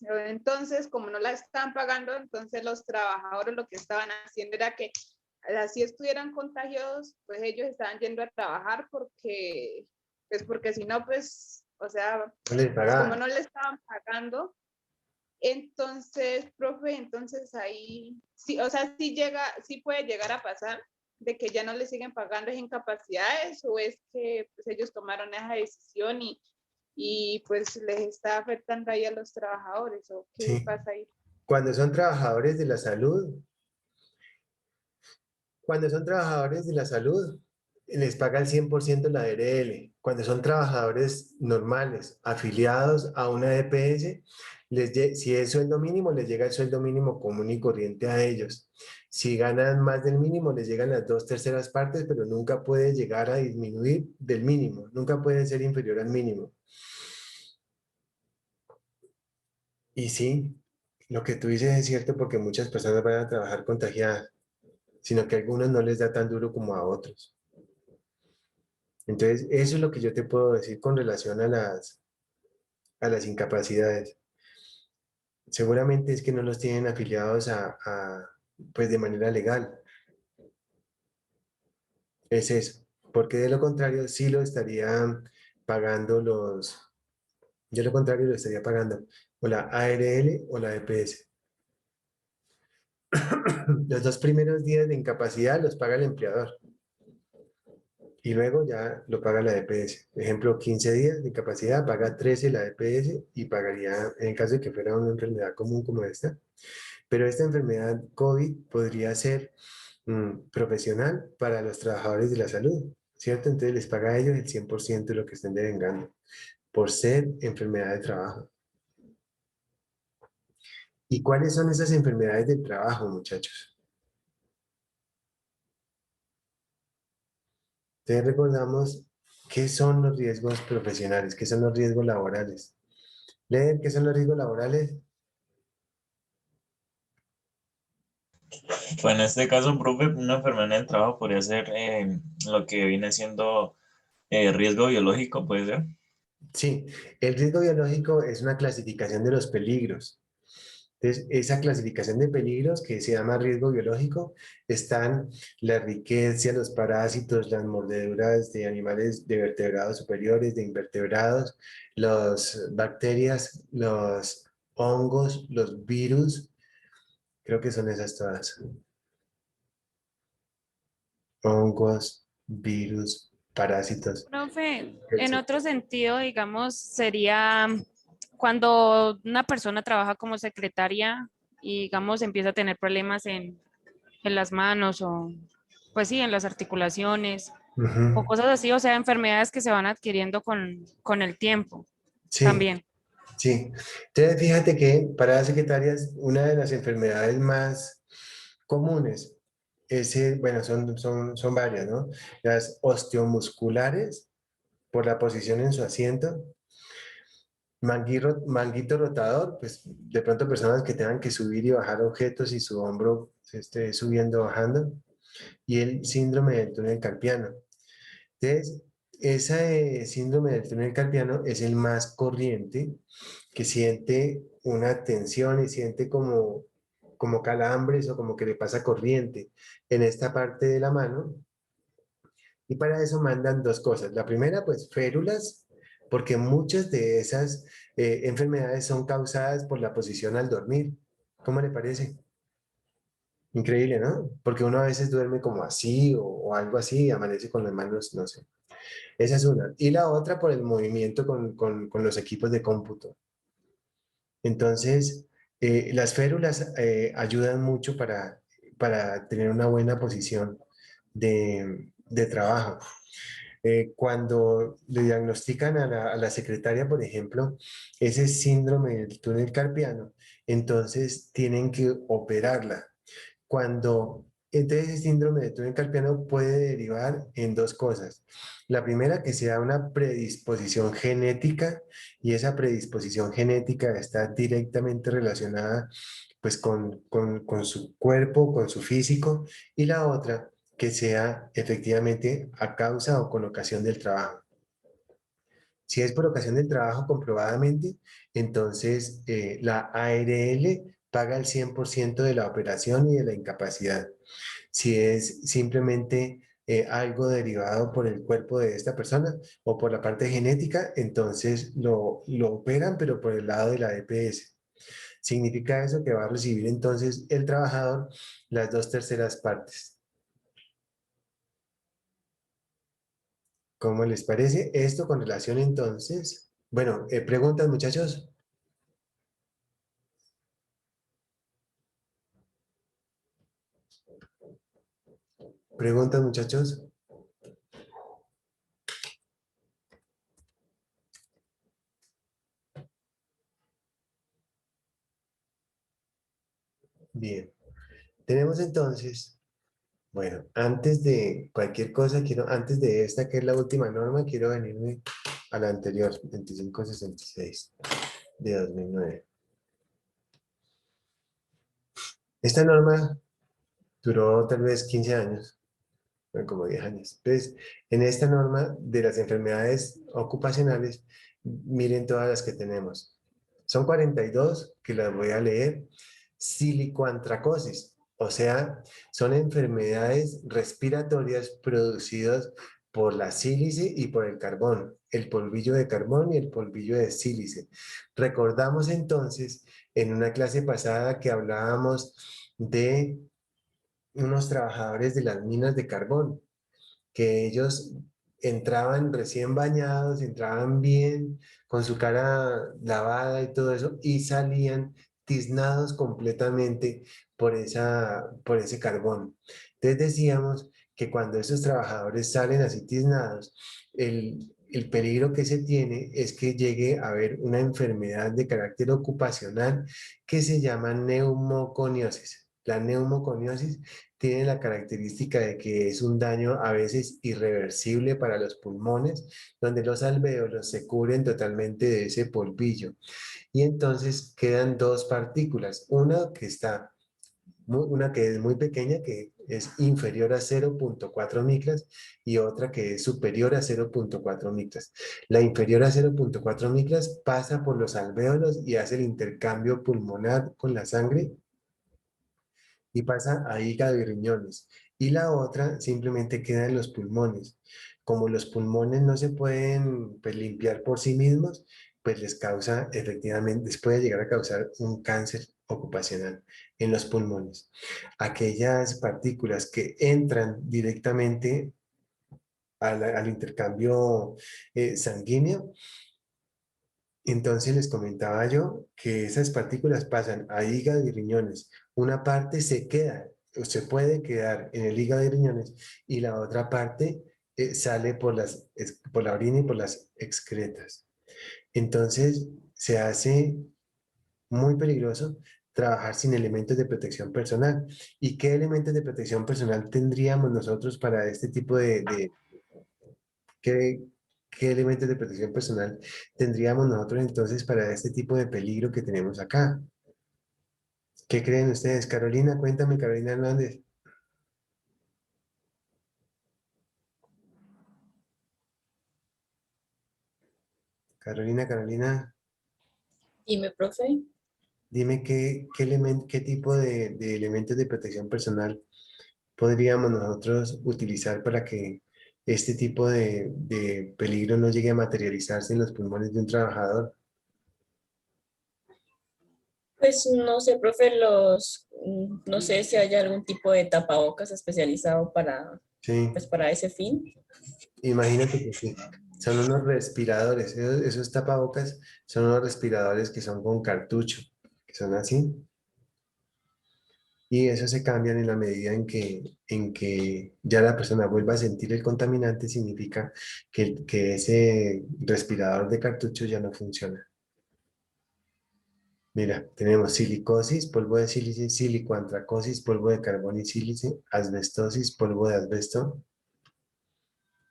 Entonces, como no la estaban pagando, entonces los trabajadores lo que estaban haciendo era que así estuvieran contagiados, pues ellos estaban yendo a trabajar porque si no, pues, o sea,
no les
pues como
pagaba.
no le estaban pagando, entonces, profe, entonces ahí, sí, o sea, sí puede llegar a pasar de que ya no le siguen pagando esas incapacidades o es que pues, ellos tomaron esa decisión y pues les está afectando ahí a los trabajadores o qué
Sí.
pasa ahí.
Cuando son trabajadores de la salud, cuando son trabajadores de la salud, les paga el 100% la ARL. Cuando son trabajadores normales, afiliados a una EPS, si es sueldo mínimo, les llega el sueldo mínimo común y corriente a ellos. Si ganan más del mínimo, les llegan las 2/3 partes, pero nunca puede llegar a disminuir del mínimo. Nunca pueden ser inferior al mínimo. Y sí, lo que tú dices es cierto porque muchas personas van a trabajar contagiadas, sino que a algunos no les da tan duro como a otros. Entonces, eso es lo que yo te puedo decir con relación a las incapacidades. Seguramente es que no los tienen afiliados pues de manera legal. Es eso. Porque de lo contrario, sí lo estarían pagando yo lo contrario lo estaría pagando o la ARL o la EPS. Los 2 primeros días de incapacidad los paga el empleador. Y luego ya lo paga la EPS. Ejemplo, 15 días de incapacidad, paga 13 la EPS y pagaría, en el caso de que fuera una enfermedad común como esta. Pero esta enfermedad COVID podría ser profesional para los trabajadores de la salud, ¿cierto? Entonces les paga a ellos el 100% de lo que estén devengando por ser enfermedad de trabajo. ¿Y cuáles son esas enfermedades del trabajo, muchachos? Entonces recordamos qué son los riesgos profesionales, qué son los riesgos laborales. ¿Leen qué son los riesgos laborales?
Pues en este caso, profe, una enfermedad en el trabajo podría ser lo que viene siendo riesgo biológico, puede ser.
Sí, el riesgo biológico es una clasificación de los peligros. Entonces, esa clasificación de peligros que se llama riesgo biológico están la riqueza, los parásitos, las mordeduras de animales de vertebrados superiores, de invertebrados, las bacterias, los hongos, los virus, creo que son esas todas. Hongos, virus, parásitos.
Profe, en
etc.
otro sentido, digamos, sería cuando una persona trabaja como secretaria y, digamos, empieza a tener problemas en las manos o, pues sí, en las articulaciones o
Ujú.
cosas así, o sea, enfermedades que se van adquiriendo con el tiempo
Sí,
también.
sí. Entonces, fíjate que para las secretarias, una de las enfermedades más comunes bueno, son varias, ¿no? Las osteomusculares, por la posición en su asiento, manguito rotador, pues de pronto personas que tengan que subir y bajar objetos y su hombro se esté subiendo, bajando, y el síndrome del túnel carpiano. Entonces, ese síndrome del túnel carpiano es el más corriente, que siente una tensión y siente como calambres o como que le pasa corriente en esta parte de la mano. Y para eso mandan dos cosas. La primera, pues férulas, porque muchas de esas enfermedades son causadas por la posición al dormir. ¿Cómo le parece? Increíble, ¿no? Porque uno a veces duerme como así o algo así y amanece con las manos, no sé. Esa es una. Y la otra por el movimiento con los equipos de cómputo. Entonces, las férulas ayudan mucho para tener una buena posición de trabajo. Cuando le diagnostican a la secretaria, por ejemplo, ese síndrome del túnel carpiano, entonces tienen que operarla. Entonces ese síndrome del túnel carpiano puede derivar en dos cosas. La primera, que sea una predisposición genética, y esa predisposición genética está directamente relacionada pues con su cuerpo, con su físico, y la otra, que sea efectivamente a causa o con ocasión del trabajo. Si es por ocasión del trabajo comprobadamente, entonces la ARL paga el 100% de la operación y de la incapacidad. Si es simplemente algo derivado por el cuerpo de esta persona o por la parte genética, entonces lo operan, pero por el lado de la EPS. Significa eso que va a recibir entonces el trabajador las 2/3 partes. ¿Cómo les parece esto con relación entonces? Bueno, preguntas, muchachos. ¿Preguntas, muchachos? Bien. Tenemos entonces, bueno, antes de cualquier cosa, antes de esta, que es la última norma, quiero venirme a la anterior, 2566 de 2009. Esta norma duró tal vez 15 años, bueno, como 10 años. Entonces, en esta norma de las enfermedades ocupacionales, miren todas las que tenemos. Son 42 que las voy a leer. Silicoantracosis, o sea, son enfermedades respiratorias producidas por la sílice y por el carbón, el polvillo de carbón y el polvillo de sílice. Recordamos entonces en una clase pasada que hablábamos de unos trabajadores de las minas de carbón, que ellos entraban recién bañados, entraban bien, con su cara lavada y todo eso, y salían tiznados completamente por ese carbón. Entonces decíamos que cuando esos trabajadores salen así tiznados, el peligro que se tiene es que llegue a haber una enfermedad de carácter ocupacional que se llama neumoconiosis. La neumoconiosis tiene la característica de que es un daño a veces irreversible para los pulmones, donde los alvéolos se cubren totalmente de ese polvillo. Y entonces quedan dos partículas, una que es muy pequeña, que es inferior a 0.4 micras, y otra que es superior a 0.4 micras. La inferior a 0.4 micras pasa por los alvéolos y hace el intercambio pulmonar con la sangre y pasa a hígado y riñones. Y la otra simplemente queda en los pulmones. Como los pulmones no se pueden pues, limpiar por sí mismos, pues les causa efectivamente, les puede llegar a causar un cáncer ocupacional en los pulmones. Aquellas partículas que entran directamente al intercambio sanguíneo, entonces les comentaba yo que esas partículas pasan a hígado y riñones. Una parte se queda, o se puede quedar en el hígado y riñones, y la otra parte sale por la orina y por las excretas. Entonces se hace muy peligroso trabajar sin elementos de protección personal. ¿Y qué elementos de protección personal tendríamos nosotros para este tipo ¿qué, qué elementos de protección personal tendríamos nosotros entonces para este tipo de peligro que tenemos acá? ¿Qué creen ustedes? Carolina, cuéntame, Carolina Hernández. Carolina,
Dime, profe.
dime qué tipo de elementos de protección personal podríamos nosotros utilizar para que este tipo de peligro no llegue a materializarse en los pulmones de un trabajador.
Pues no sé, profe, no sé si hay algún tipo de tapabocas especializado
Sí,
pues para ese fin.
imagínate que sí. Son unos respiradores, esos tapabocas son unos respiradores que son con cartucho, que son así. Y eso se cambian en la medida en que ya la persona vuelva a sentir el contaminante, significa que ese respirador de cartucho ya no funciona. Mira, tenemos silicosis, polvo de sílice, silicoantracosis, polvo de carbón y sílice, asbestosis, polvo de asbesto,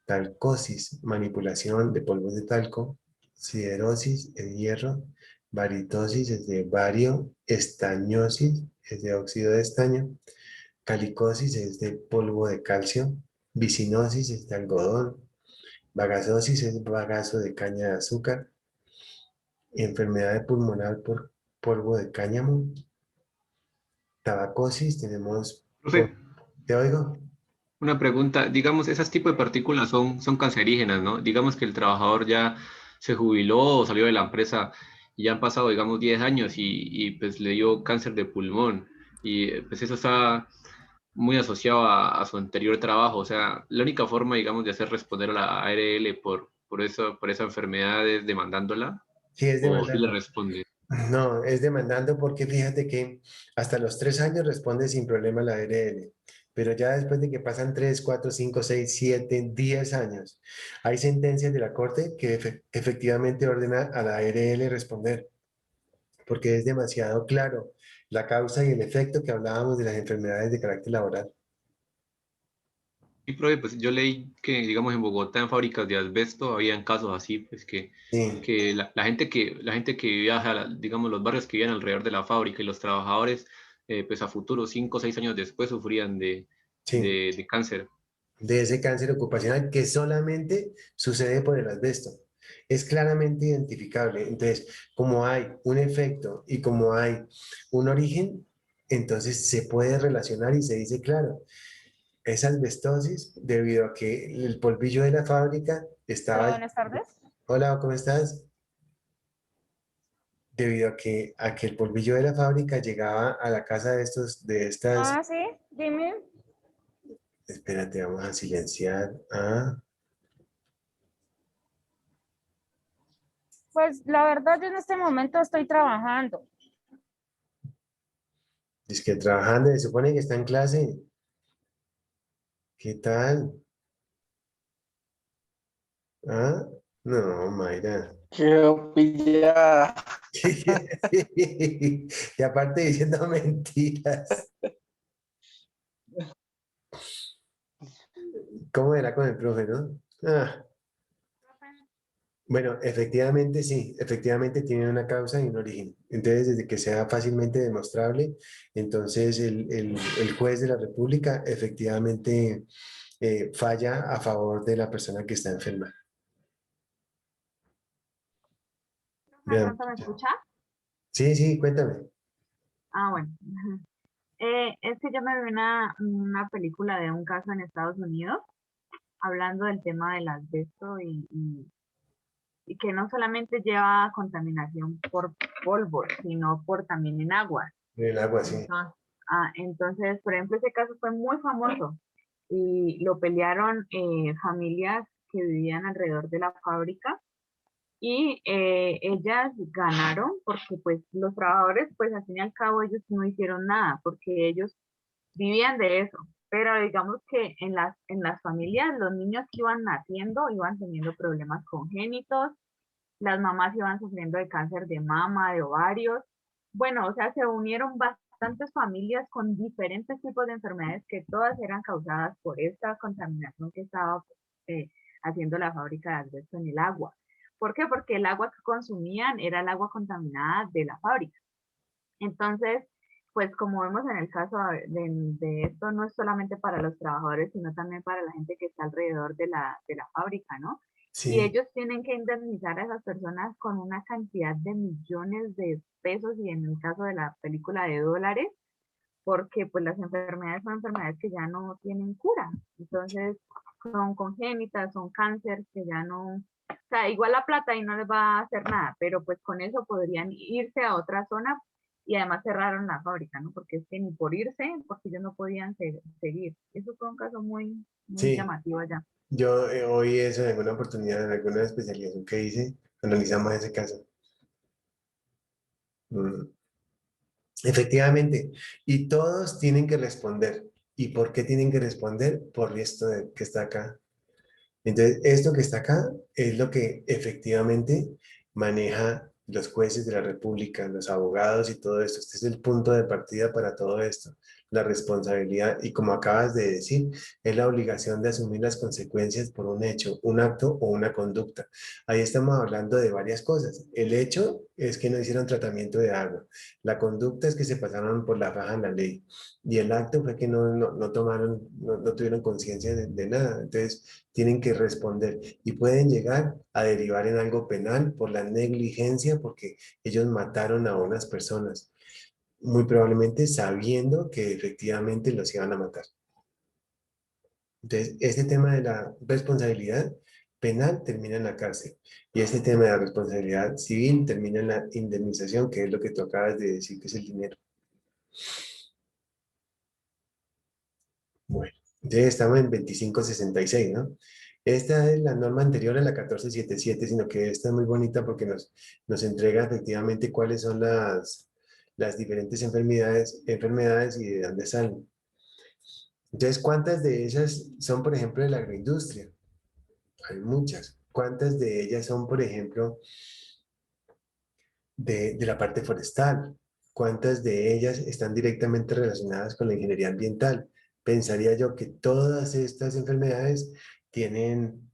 talcosis, manipulación de polvos de talco, siderosis, el hierro, baritosis, es de bario, estañosis, es de óxido de estaño, calicosis, es de polvo de calcio, vicinosis, es de algodón, bagazosis, es bagazo de caña de azúcar, enfermedad pulmonar por polvo de cáñamo, tabacosis, tenemos...
Profe,
¿Te oigo?
una pregunta, digamos, esas tipos de partículas son cancerígenas, ¿no? Digamos que el trabajador ya se jubiló o salió de la empresa y ya han pasado, digamos, 10 años pues le dio cáncer de pulmón y pues eso está muy asociado a su anterior trabajo. O sea, la única forma, digamos, de hacer responder a la ARL por esa enfermedad es demandándola
Sí, es
o si le
demandando.
responde.
No, es demandando porque fíjate que hasta los 3 años responde sin problema la ARL, pero ya después de que pasan 3, 4, 5, 6, 7, 10 años, hay sentencias de la Corte que efectivamente ordena a la ARL responder, porque es demasiado claro la causa y el efecto que hablábamos de las enfermedades de carácter laboral.
Y, profe, pues yo leí que, digamos, en Bogotá, en fábricas de asbesto, habían casos así, pues
Sí.
que la gente que vivía, digamos, los barrios que vivían alrededor de la fábrica y los trabajadores, pues a futuro, 5 o 6 años después, sufrían
Sí,
de cáncer.
de ese cáncer ocupacional que solamente sucede por el asbesto. Es claramente identificable. Entonces, como hay un efecto y como hay un origen, entonces se puede relacionar y se dice, claro, es asbestosis debido a que el polvillo de la fábrica
Hola,
estaba...
buenas tardes.
Hola, ¿cómo estás? Debido a que el polvillo de la fábrica llegaba a la casa de estas...
Ah, sí, dime.
Espérate, vamos a silenciar. Ah,
Pues la verdad yo en este momento estoy trabajando.
es que trabajando, se supone que está en clase. ¿Qué tal? Ah, no, Mayra.
Quedó pillada.
Y aparte diciendo mentiras. ¿Cómo era con el profe, no? Ah, bueno, efectivamente sí, efectivamente tiene una causa y un origen. Entonces, desde que sea fácilmente demostrable, entonces el juez de la República efectivamente falla a favor de la persona que está enferma.
¿De
Vean.
pronto me escucha?
Sí, sí, cuéntame.
Ah, bueno. Es que yo me vi una película de un caso en Estados Unidos hablando del tema del asbesto y que no solamente lleva contaminación por polvo, sino por también en agua.
El agua, sí.
Entonces, por ejemplo, ese caso fue muy famoso y lo pelearon familias que vivían alrededor de la fábrica y ellas ganaron porque pues los trabajadores pues al fin y al cabo ellos no hicieron nada porque ellos vivían de eso, pero digamos que en las familias los niños que iban naciendo iban teniendo problemas congénitos, las mamás iban sufriendo de cáncer de mama, de ovarios, bueno, o sea, se unieron bastantes familias con diferentes tipos de enfermedades que todas eran causadas por esta contaminación que estaba eh, haciendo la fábrica de asbesto en el agua. ¿Por qué? Porque el agua que consumían era el agua contaminada de la fábrica. Entonces, pues como vemos en el caso de esto, no es solamente para los trabajadores, sino también para la gente que está alrededor de la fábrica, ¿no? Y
Sí,
ellos tienen que indemnizar a esas personas con una cantidad de millones de pesos y en el caso de la película de dólares, porque pues las enfermedades son enfermedades que ya no tienen cura. Entonces, son congénitas, son cáncer que ya no, o sea, igual la plata y no les va a hacer nada, pero pues con eso podrían irse a otra zona y además cerraron la fábrica, ¿no? Porque es que ni por irse, porque ellos no podían seguir. Eso fue un caso muy
sí.
llamativo allá.
Yo oí eso en alguna oportunidad, en alguna especialización que hice, analizamos ese caso. Mm. Efectivamente, y todos tienen que responder. ¿Y por qué tienen que responder? Por esto que está acá. Entonces, esto que está acá es lo que efectivamente maneja los jueces de la República, los abogados y todo esto. Este es el punto de partida para todo esto, la responsabilidad. Y como acabas de decir, es la obligación de asumir las consecuencias por un hecho, un acto o una conducta. Ahí estamos hablando de varias cosas. El hecho es que no hicieron tratamiento de agua. La conducta es que se pasaron por la faja en la ley. Y el acto fue que no tomaron, no tuvieron conciencia de nada. Entonces, tienen que responder y pueden llegar a derivar en algo penal por la negligencia porque ellos mataron a unas personas, muy probablemente sabiendo que efectivamente los iban a matar. Entonces, este tema de la responsabilidad penal termina en la cárcel y este tema de la responsabilidad civil termina en la indemnización, que es lo que tú acabas de decir, que es el dinero. Bueno, entonces estamos en 2566, ¿no? Esta es la norma anterior a la 1477, sino que esta es muy bonita porque nos entrega efectivamente cuáles son las diferentes enfermedades y de dónde salen. Entonces, ¿cuántas de ellas son, por ejemplo, de la agroindustria? Hay muchas. ¿Cuántas de ellas son, por ejemplo, de la parte forestal? ¿Cuántas de ellas están directamente relacionadas con la ingeniería ambiental? Pensaría yo que todas estas enfermedades tienen,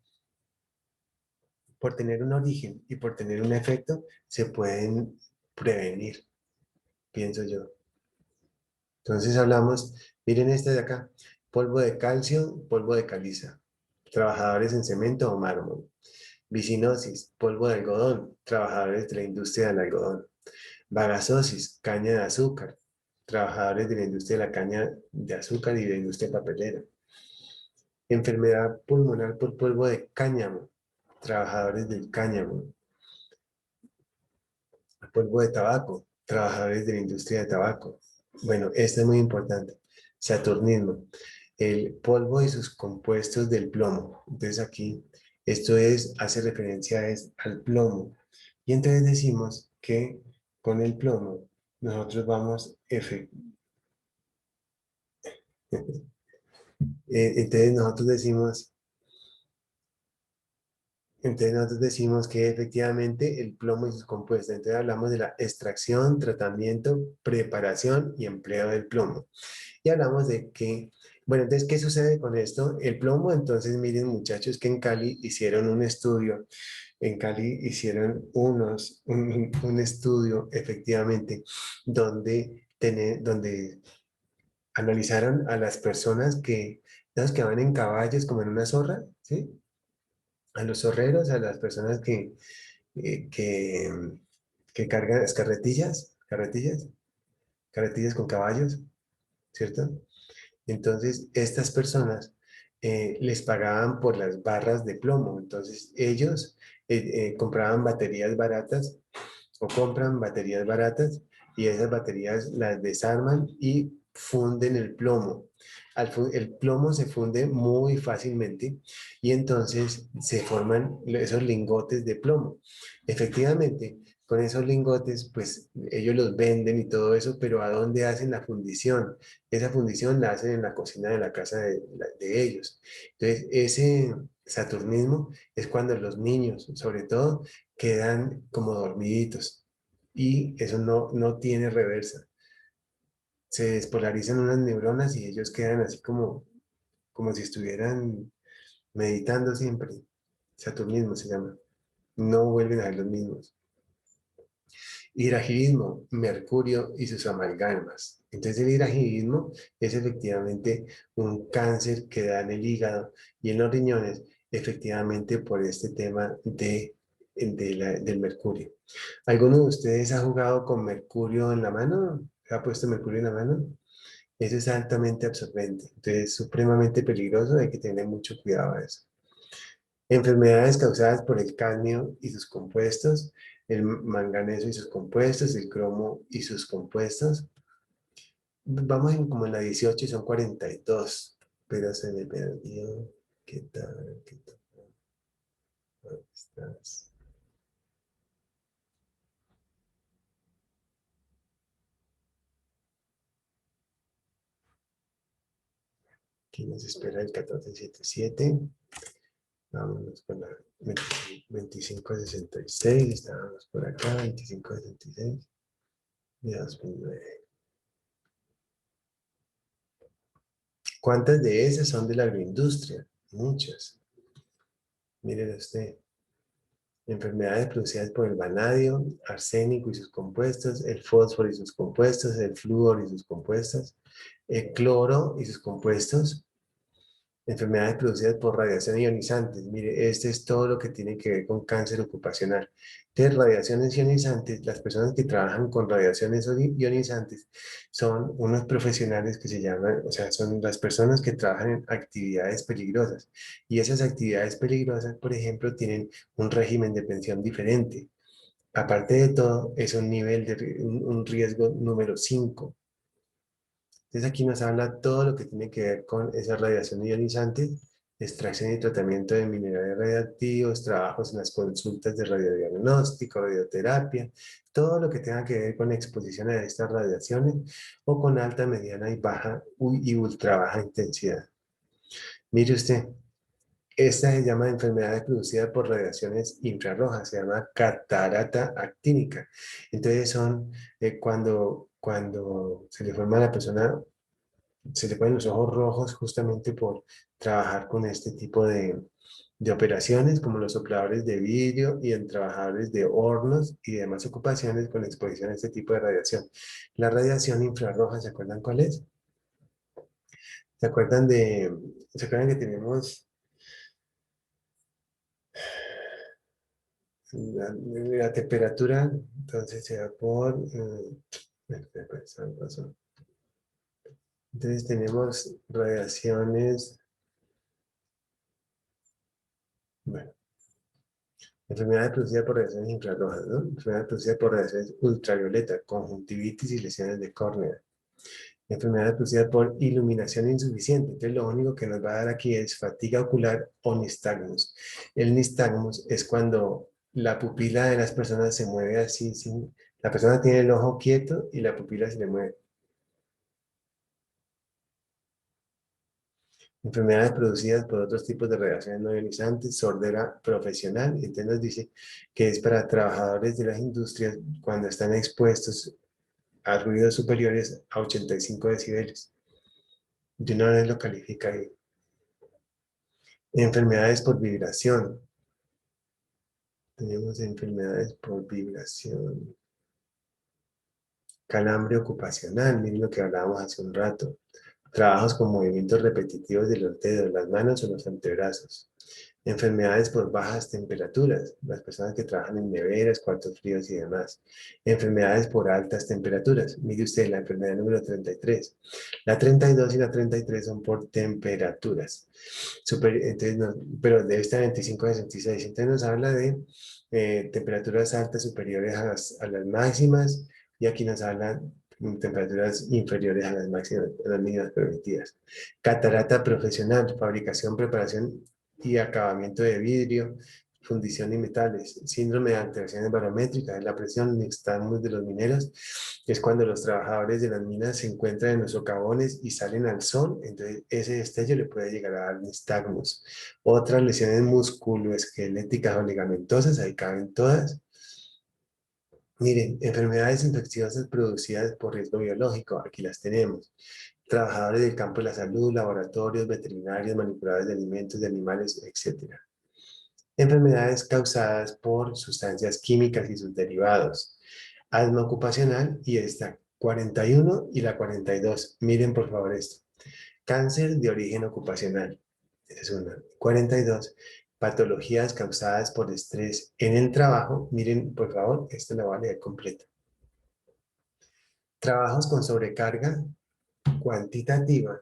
por tener un origen y por tener un efecto, se pueden prevenir, pienso yo. Entonces hablamos, miren este de acá, polvo de calcio, polvo de caliza, trabajadores en cemento o mármol. Vicinosis, polvo de algodón, trabajadores de la industria del algodón. Bagazosis, caña de azúcar, trabajadores de la industria de la caña de azúcar y de la industria papelera. Enfermedad pulmonar por polvo de cáñamo, trabajadores del cáñamo. Polvo de tabaco, trabajadores de la industria de tabaco. Bueno, este es muy importante. Saturnismo, el polvo y sus compuestos del plomo. Entonces aquí, esto hace referencia al plomo. Y entonces decimos que con el plomo nosotros vamos entonces nosotros decimos que efectivamente el plomo y sus compuestos. Entonces hablamos de la extracción, tratamiento, preparación y empleo del plomo. Y hablamos de que, bueno, entonces, ¿qué sucede con esto? El plomo, entonces, miren muchachos, que en Cali hicieron un estudio, en Cali hicieron un estudio efectivamente donde analizaron a las personas las que van en caballos como en una zorra, ¿sí? A los zorreros, a las personas eh, que, que cargan las carretillas con caballos, ¿cierto? Entonces, estas personas les pagaban por las barras de plomo. Entonces, ellos compraban baterías baratas o compran baterías baratas y esas baterías las desarman y funden el plomo. El plomo se funde muy fácilmente y entonces se forman esos lingotes de plomo. Efectivamente, con esos lingotes, pues ellos los venden y todo eso, pero ¿a dónde hacen la fundición? Esa fundición la hacen en la cocina de la casa de ellos. Entonces, ese saturnismo es cuando los niños, sobre todo, quedan como dormiditos y eso no tiene reversa. Se despolarizan unas neuronas y ellos quedan así como si estuvieran meditando siempre. Saturnismo se llama. No vuelven a ser los mismos. Hidragivismo, mercurio y sus amalgamas. Entonces el hidragivismo es efectivamente un cáncer que da en el hígado y en los riñones, efectivamente por este tema del mercurio. ¿Alguno de ustedes ha jugado con mercurio en la mano? ¿Ha puesto mercurio en la mano? Eso es altamente absorbente, entonces es supremamente peligroso, hay que tener mucho cuidado a eso. Enfermedades causadas por el cadmio y sus compuestos, el manganeso y sus compuestos, el cromo y sus compuestos. Vamos como en la 18 y son 42, pero se me perdió. ¿Qué tal? ¿Qué tal? ¿Dónde estás? Aquí nos espera el 1477. Vámonos con la 2566, estábamos por acá, 2566 y 2009. ¿Cuántas de esas son de la agroindustria? Muchas. Miren usted. Enfermedades producidas por el vanadio, arsénico y sus compuestos, el fósforo y sus compuestos, el flúor y sus compuestos, el cloro y sus compuestos. Enfermedades producidas por radiación ionizante. Mire, este es todo lo que tiene que ver con cáncer ocupacional. Entonces, radiaciones ionizantes, las personas que trabajan con radiaciones ionizantes son unos profesionales que se llaman, o sea, son las personas que trabajan en actividades peligrosas. Y esas actividades peligrosas, por ejemplo, tienen un régimen de pensión diferente. Aparte de todo, es un nivel de un riesgo número 5. Entonces aquí nos habla todo lo que tiene que ver con esa radiación ionizante extracción y tratamiento de minerales radiactivos, trabajos en las consultas de radiodiagnóstico, radioterapia, todo lo que tenga que ver con exposición a estas radiaciones o con alta, mediana y baja y ultra baja intensidad. Mire usted, esta se llama enfermedad producida por radiaciones infrarrojas, se llama catarata actínica. Entonces son cuando se le forma a la persona, se le ponen los ojos rojos justamente por trabajar con este tipo de operaciones, como los sopladores de vidrio y en trabajadores de hornos y demás ocupaciones con exposición a este tipo de radiación. La radiación infrarroja, ¿se acuerdan cuál es? ¿Se acuerdan que tenemos la temperatura? Entonces se da por... entonces tenemos radiaciones... Bueno, enfermedad producida por radiaciones infrarrojas, ¿no? Enfermedad producida por radiaciones ultravioleta, conjuntivitis y lesiones de córnea. Enfermedad producida por iluminación insuficiente. Entonces lo único que nos va a dar aquí es fatiga ocular o nistagmus. El nistagmus es cuando la pupila de las personas se mueve así, la persona tiene el ojo quieto y la pupila se le mueve. Enfermedades producidas por otros tipos de radiaciones no ionizantes, sordera profesional. Entonces nos dice que es para trabajadores de las industrias cuando están expuestos a ruidos superiores a 85 decibeles. De una vez lo califica ahí. Enfermedades por vibración. Tenemos enfermedades por vibración. Calambre ocupacional, miren lo que hablábamos hace un rato. Trabajos con movimientos repetitivos de los dedos, las manos o los antebrazos. Enfermedades por bajas temperaturas, las personas que trabajan en neveras, cuartos fríos y demás. Enfermedades por altas temperaturas. Mire usted la enfermedad número 33. La 32 y la 33 son por temperaturas. Entonces pero de esta 25 a 66. Entonces nos habla de temperaturas altas superiores a las máximas y aquí nos hablan temperaturas inferiores a las máximas, a las mínimas permitidas. Catarata profesional, fabricación, preparación y acabamiento de vidrio, fundición de metales, síndrome de alteraciones barométricas, la presión, nixtamus de los mineros, es cuando los trabajadores de las minas se encuentran en los socavones y salen al sol, entonces ese destello le puede llegar a dar nixtamus. Otras lesiones musculoesqueléticas o ligamentosas, ahí caben todas. Miren, enfermedades infecciosas producidas por riesgo biológico, aquí las tenemos. Trabajadores del campo de la salud, laboratorios, veterinarios, manipuladores de alimentos, de animales, etc. Enfermedades causadas por sustancias químicas y sus derivados. Asma ocupacional y esta 41 y la 42. Miren por favor esto. Cáncer de origen ocupacional. Esa es una. 42. Patologías causadas por estrés en el trabajo. Miren, por favor, esta la voy a leer completa. Trabajos con sobrecarga cuantitativa.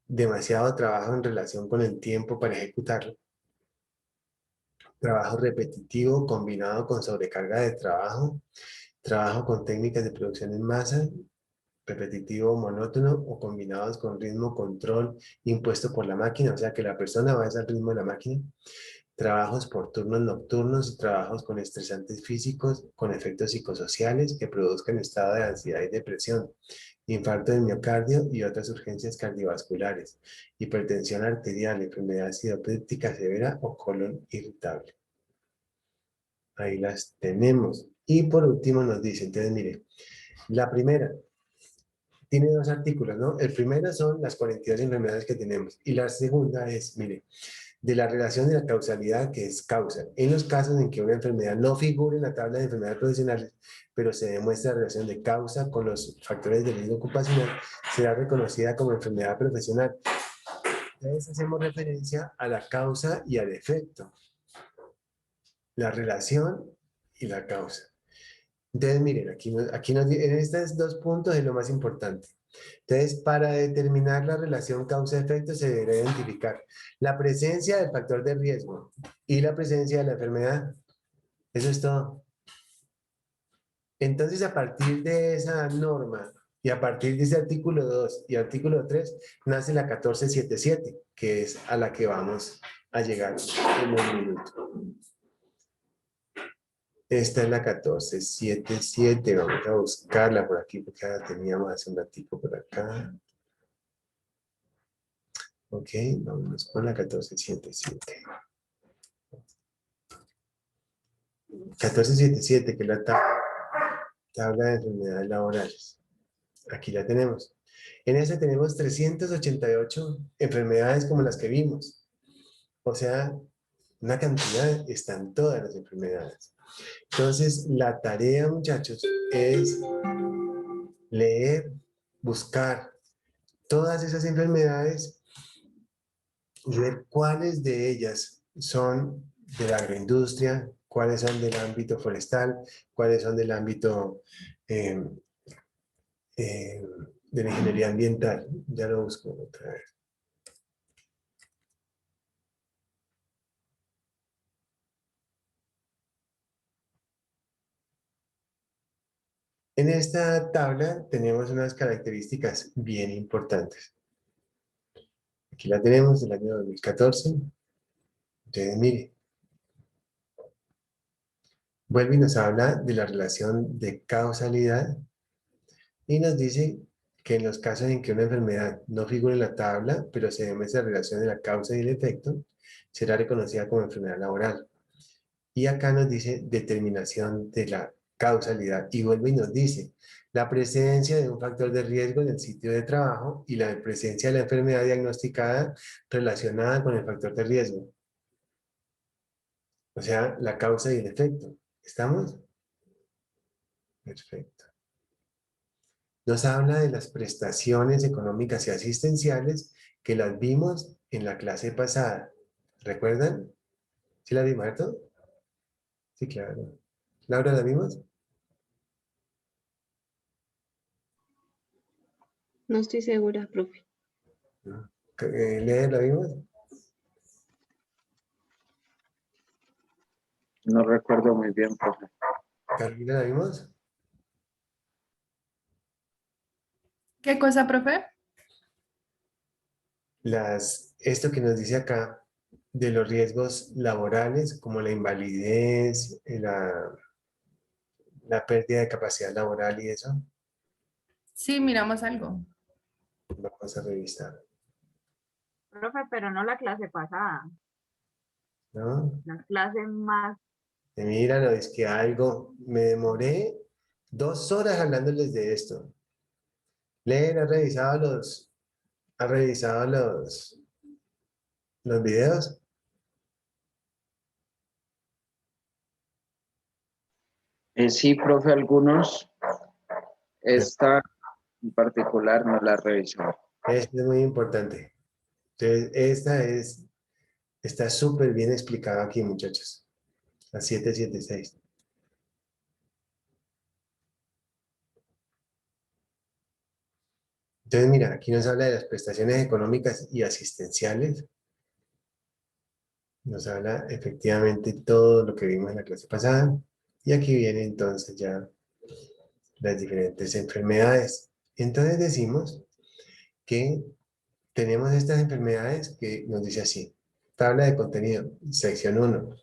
Demasiado trabajo en relación con el tiempo para ejecutarlo. Trabajo repetitivo combinado con sobrecarga de trabajo. Trabajo con técnicas de producción en masa. Repetitivo, monótono o combinados con ritmo, control impuesto por la máquina, o sea que la persona va al ritmo de la máquina. Trabajos por turnos nocturnos y trabajos con estresantes físicos, con efectos psicosociales que produzcan estado de ansiedad y depresión, infarto del miocardio y otras urgencias cardiovasculares, hipertensión arterial, enfermedad acidopéptica severa o colon irritable. Ahí las tenemos. Y por último nos dice, entonces mire, la primera tiene dos artículos, ¿no? El primero son las 42 enfermedades que tenemos y la segunda es, mire, de la relación de la causalidad, que es causa. En los casos en que una enfermedad no figura en la tabla de enfermedades profesionales, pero se demuestra la relación de causa con los factores de riesgo ocupacional, será reconocida como enfermedad profesional. Entonces hacemos referencia a la causa y al efecto. La relación y la causa. Entonces, miren, en estos dos puntos es lo más importante. Entonces, para determinar la relación causa-efecto se deberá identificar la presencia del factor de riesgo y la presencia de la enfermedad. Eso es todo. Entonces, a partir de esa norma y a partir de ese artículo 2 y artículo 3, nace la 1477. que es a la que vamos a llegar en un minuto. Esta es la 1477, vamos a buscarla por aquí porque la teníamos hace un ratico por acá. Ok, vamos con la 1477. 1477, que es la tabla de enfermedades laborales. Aquí la tenemos. En esta tenemos 388 enfermedades como las que vimos. O sea, una cantidad, están todas las enfermedades. Entonces, la tarea, muchachos, es leer, buscar todas esas enfermedades y ver cuáles de ellas son de la agroindustria, cuáles son del ámbito forestal, cuáles son del ámbito de la ingeniería ambiental. Ya lo busco otra vez. En esta tabla tenemos unas características bien importantes. Aquí la tenemos del año 2014. Entonces, mire. Vuelve y nos habla de la relación de causalidad y nos dice que en los casos en que una enfermedad no figure en la tabla, pero se demuestra la relación de la causa y el efecto, será reconocida como enfermedad laboral. Y acá nos dice determinación de la causalidad y vuelve y nos dice la presencia de un factor de riesgo en el sitio de trabajo y la presencia de la enfermedad diagnosticada relacionada con el factor de riesgo. O sea, la causa y el efecto. ¿Estamos? Perfecto. Nos habla de las prestaciones económicas y asistenciales que las vimos en la clase pasada. ¿Recuerdan? ¿Sí la vimos, cierto? Sí, claro. ¿Laura, la vimos?
No estoy segura, profe.
¿Lea, la vimos?
No recuerdo muy bien, profe.
¿Carolina, la vimos?
¿Qué cosa, profe?
Esto que nos dice acá de los riesgos laborales, como la invalidez, la pérdida de capacidad laboral y eso.
Sí, miramos algo.
Vamos a revisar.
Profe, pero no la clase pasada.
¿No?
La clase más.
Mira, no, es que algo, me demoré 2 horas hablándoles de esto. Leen, ¿ha revisado los videos?
Sí, profe, algunos. Esta en particular no la revisó.
Esto es muy importante. Entonces, está súper bien explicado aquí, muchachos. La 776. Entonces, mira, aquí nos habla de las prestaciones económicas y asistenciales. Nos habla efectivamente todo lo que vimos en la clase pasada. Y aquí viene entonces ya las diferentes enfermedades. Entonces decimos que tenemos estas enfermedades que nos dice así. Tabla de contenido, sección 1.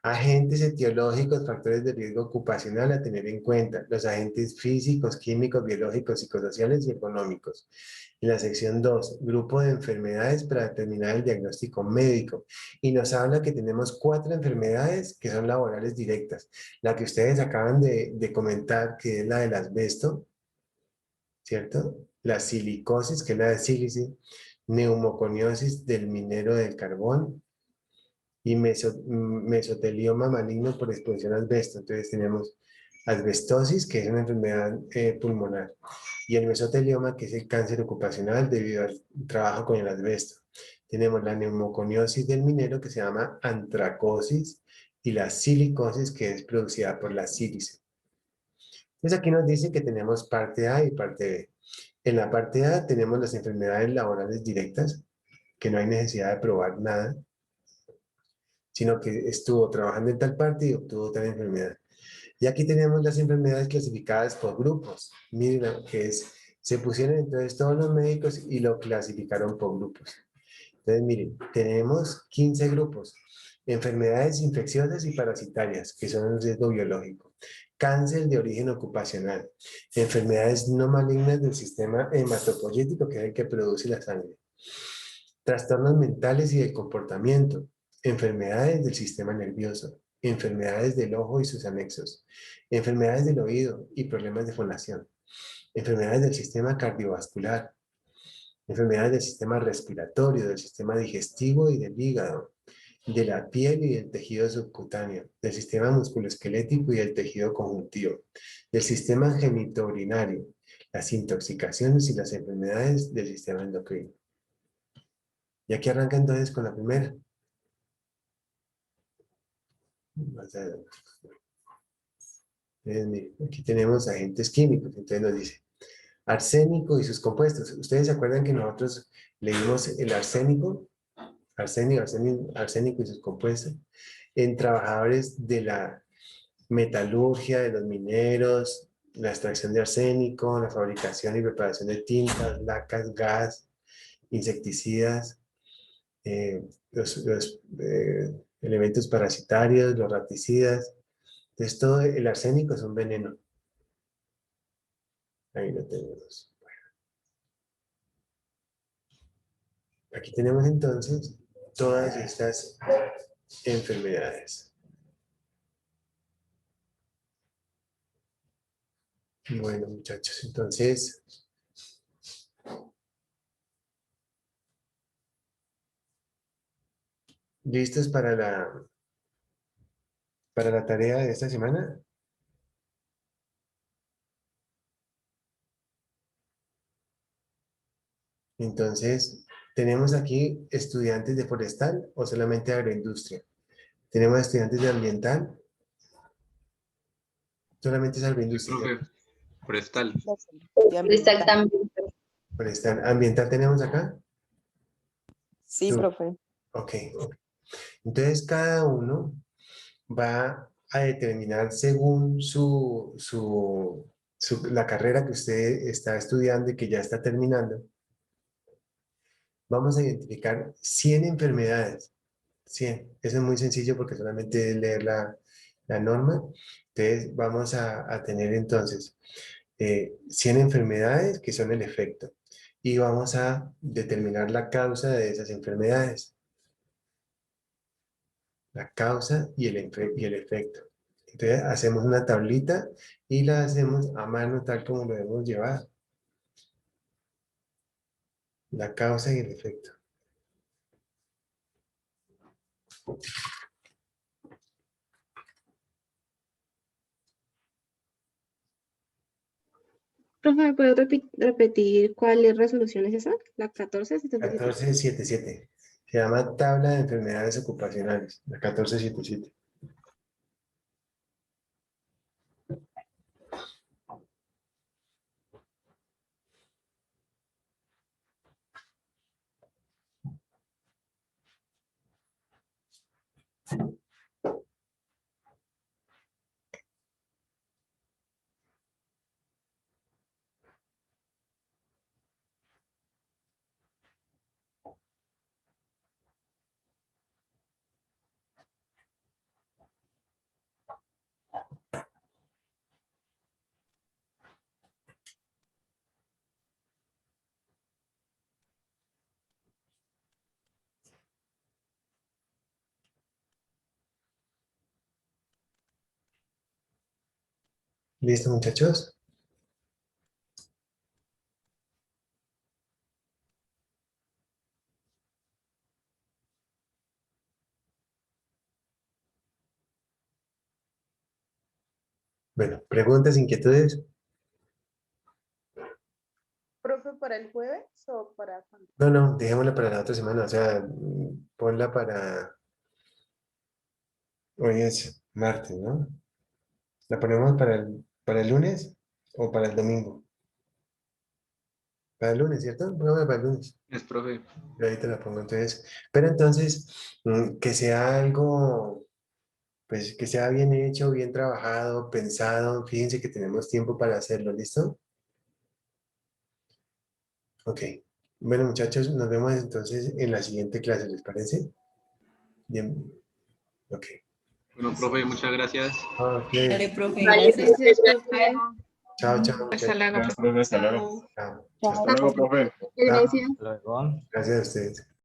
Agentes etiológicos, factores de riesgo ocupacional a tener en cuenta. Los agentes físicos, químicos, biológicos, psicosociales y económicos. En la sección 2, grupo de enfermedades para determinar el diagnóstico médico. Y nos habla que tenemos 4 enfermedades que son laborales directas. La que ustedes acaban de comentar, que es la del asbesto, ¿cierto? La silicosis, que es la de sílice. Neumoconiosis del minero del carbón. Y mesotelioma maligno por exposición a asbesto. Entonces tenemos asbestosis, que es una enfermedad pulmonar, y el mesotelioma, que es el cáncer ocupacional debido al trabajo con el asbesto. Tenemos la neumoconiosis del minero, que se llama antracosis, y la silicosis, que es producida por la sílice. Entonces aquí nos dice que tenemos parte A y parte B. En la parte A tenemos las enfermedades laborales directas, que no hay necesidad de probar nada, sino que estuvo trabajando en tal parte y obtuvo tal enfermedad. Y aquí tenemos las enfermedades clasificadas por grupos. Miren, se pusieron entonces todos los médicos y lo clasificaron por grupos. Entonces, miren, tenemos 15 grupos. Enfermedades infecciosas y parasitarias, que son un riesgo biológico. Cáncer de origen ocupacional. Enfermedades no malignas del sistema hematopoyético, que es el que produce la sangre. Trastornos mentales y del comportamiento. Enfermedades del sistema nervioso. Enfermedades del ojo y sus anexos. Enfermedades del oído y problemas de fonación. Enfermedades del sistema cardiovascular. Enfermedades del sistema respiratorio, del sistema digestivo y del hígado, de la piel y del tejido subcutáneo, del sistema musculoesquelético y del tejido conjuntivo, del sistema genitourinario, las intoxicaciones y las enfermedades del sistema endocrino. Y aquí arranca entonces con la primera. Aquí tenemos agentes químicos, entonces nos dice arsénico y sus compuestos. ¿Ustedes se acuerdan que nosotros leímos el arsénico? Arsénico y sus compuestos en trabajadores de la metalurgia, de los mineros, la extracción de arsénico, la fabricación y preparación de tintas, lacas, gas, insecticidas, los elementos parasitarios, los raticidas. Entonces todo el arsénico es un veneno. Ahí lo tenemos. Aquí tenemos entonces todas estas enfermedades. Bueno, muchachos, entonces ¿listos para la tarea de esta semana? Entonces, ¿tenemos aquí estudiantes de forestal o solamente de agroindustria? ¿Tenemos estudiantes de ambiental? Solamente es agroindustria.
Profe, forestal.
Forestal también.
Forestal. ¿Ambiental tenemos acá?
Sí,
Tú.
profe.
Ok. Entonces, cada uno va a determinar según la carrera que usted está estudiando y que ya está terminando. Vamos a identificar 100 enfermedades. 100. Eso es muy sencillo porque solamente es leer la norma. Entonces, vamos a tener entonces 100 enfermedades que son el efecto. Y vamos a determinar la causa de esas enfermedades. La causa y el efecto. Entonces, hacemos una tablita y la hacemos a mano tal como lo debemos llevar. La causa y el efecto.
Profe, ¿me puede repetir cuál resolución es esa? La 1477.
1477. Se llama tabla de enfermedades ocupacionales. La 1477. ¿Listo, muchachos? Bueno, preguntas, inquietudes.
¿Profe, para el jueves o para cuándo?
No, dejémosla para la otra semana. O sea, ponla para... Hoy es martes, ¿no? ¿La ponemos para el lunes o para el domingo? Para el lunes, ¿cierto? Pongámosla para el lunes.
Es, profe.
Yo ahorita la pongo entonces. Pero entonces, que sea algo, pues que sea bien hecho, bien trabajado, pensado. Fíjense que tenemos tiempo para hacerlo, ¿listo? Ok. Bueno, muchachos, nos vemos entonces en la siguiente clase, ¿les parece? Bien. Ok.
Bueno, profe, muchas gracias.
Ok.
Dale, profe,
Vale,
gracias.
Gracias, profe.
Chao, chao.
Hasta luego.
Gracias, profe, hasta luego.
Chao.
Hasta
Chao.
luego, profe.
Chao.
Luego.
Gracias a ustedes.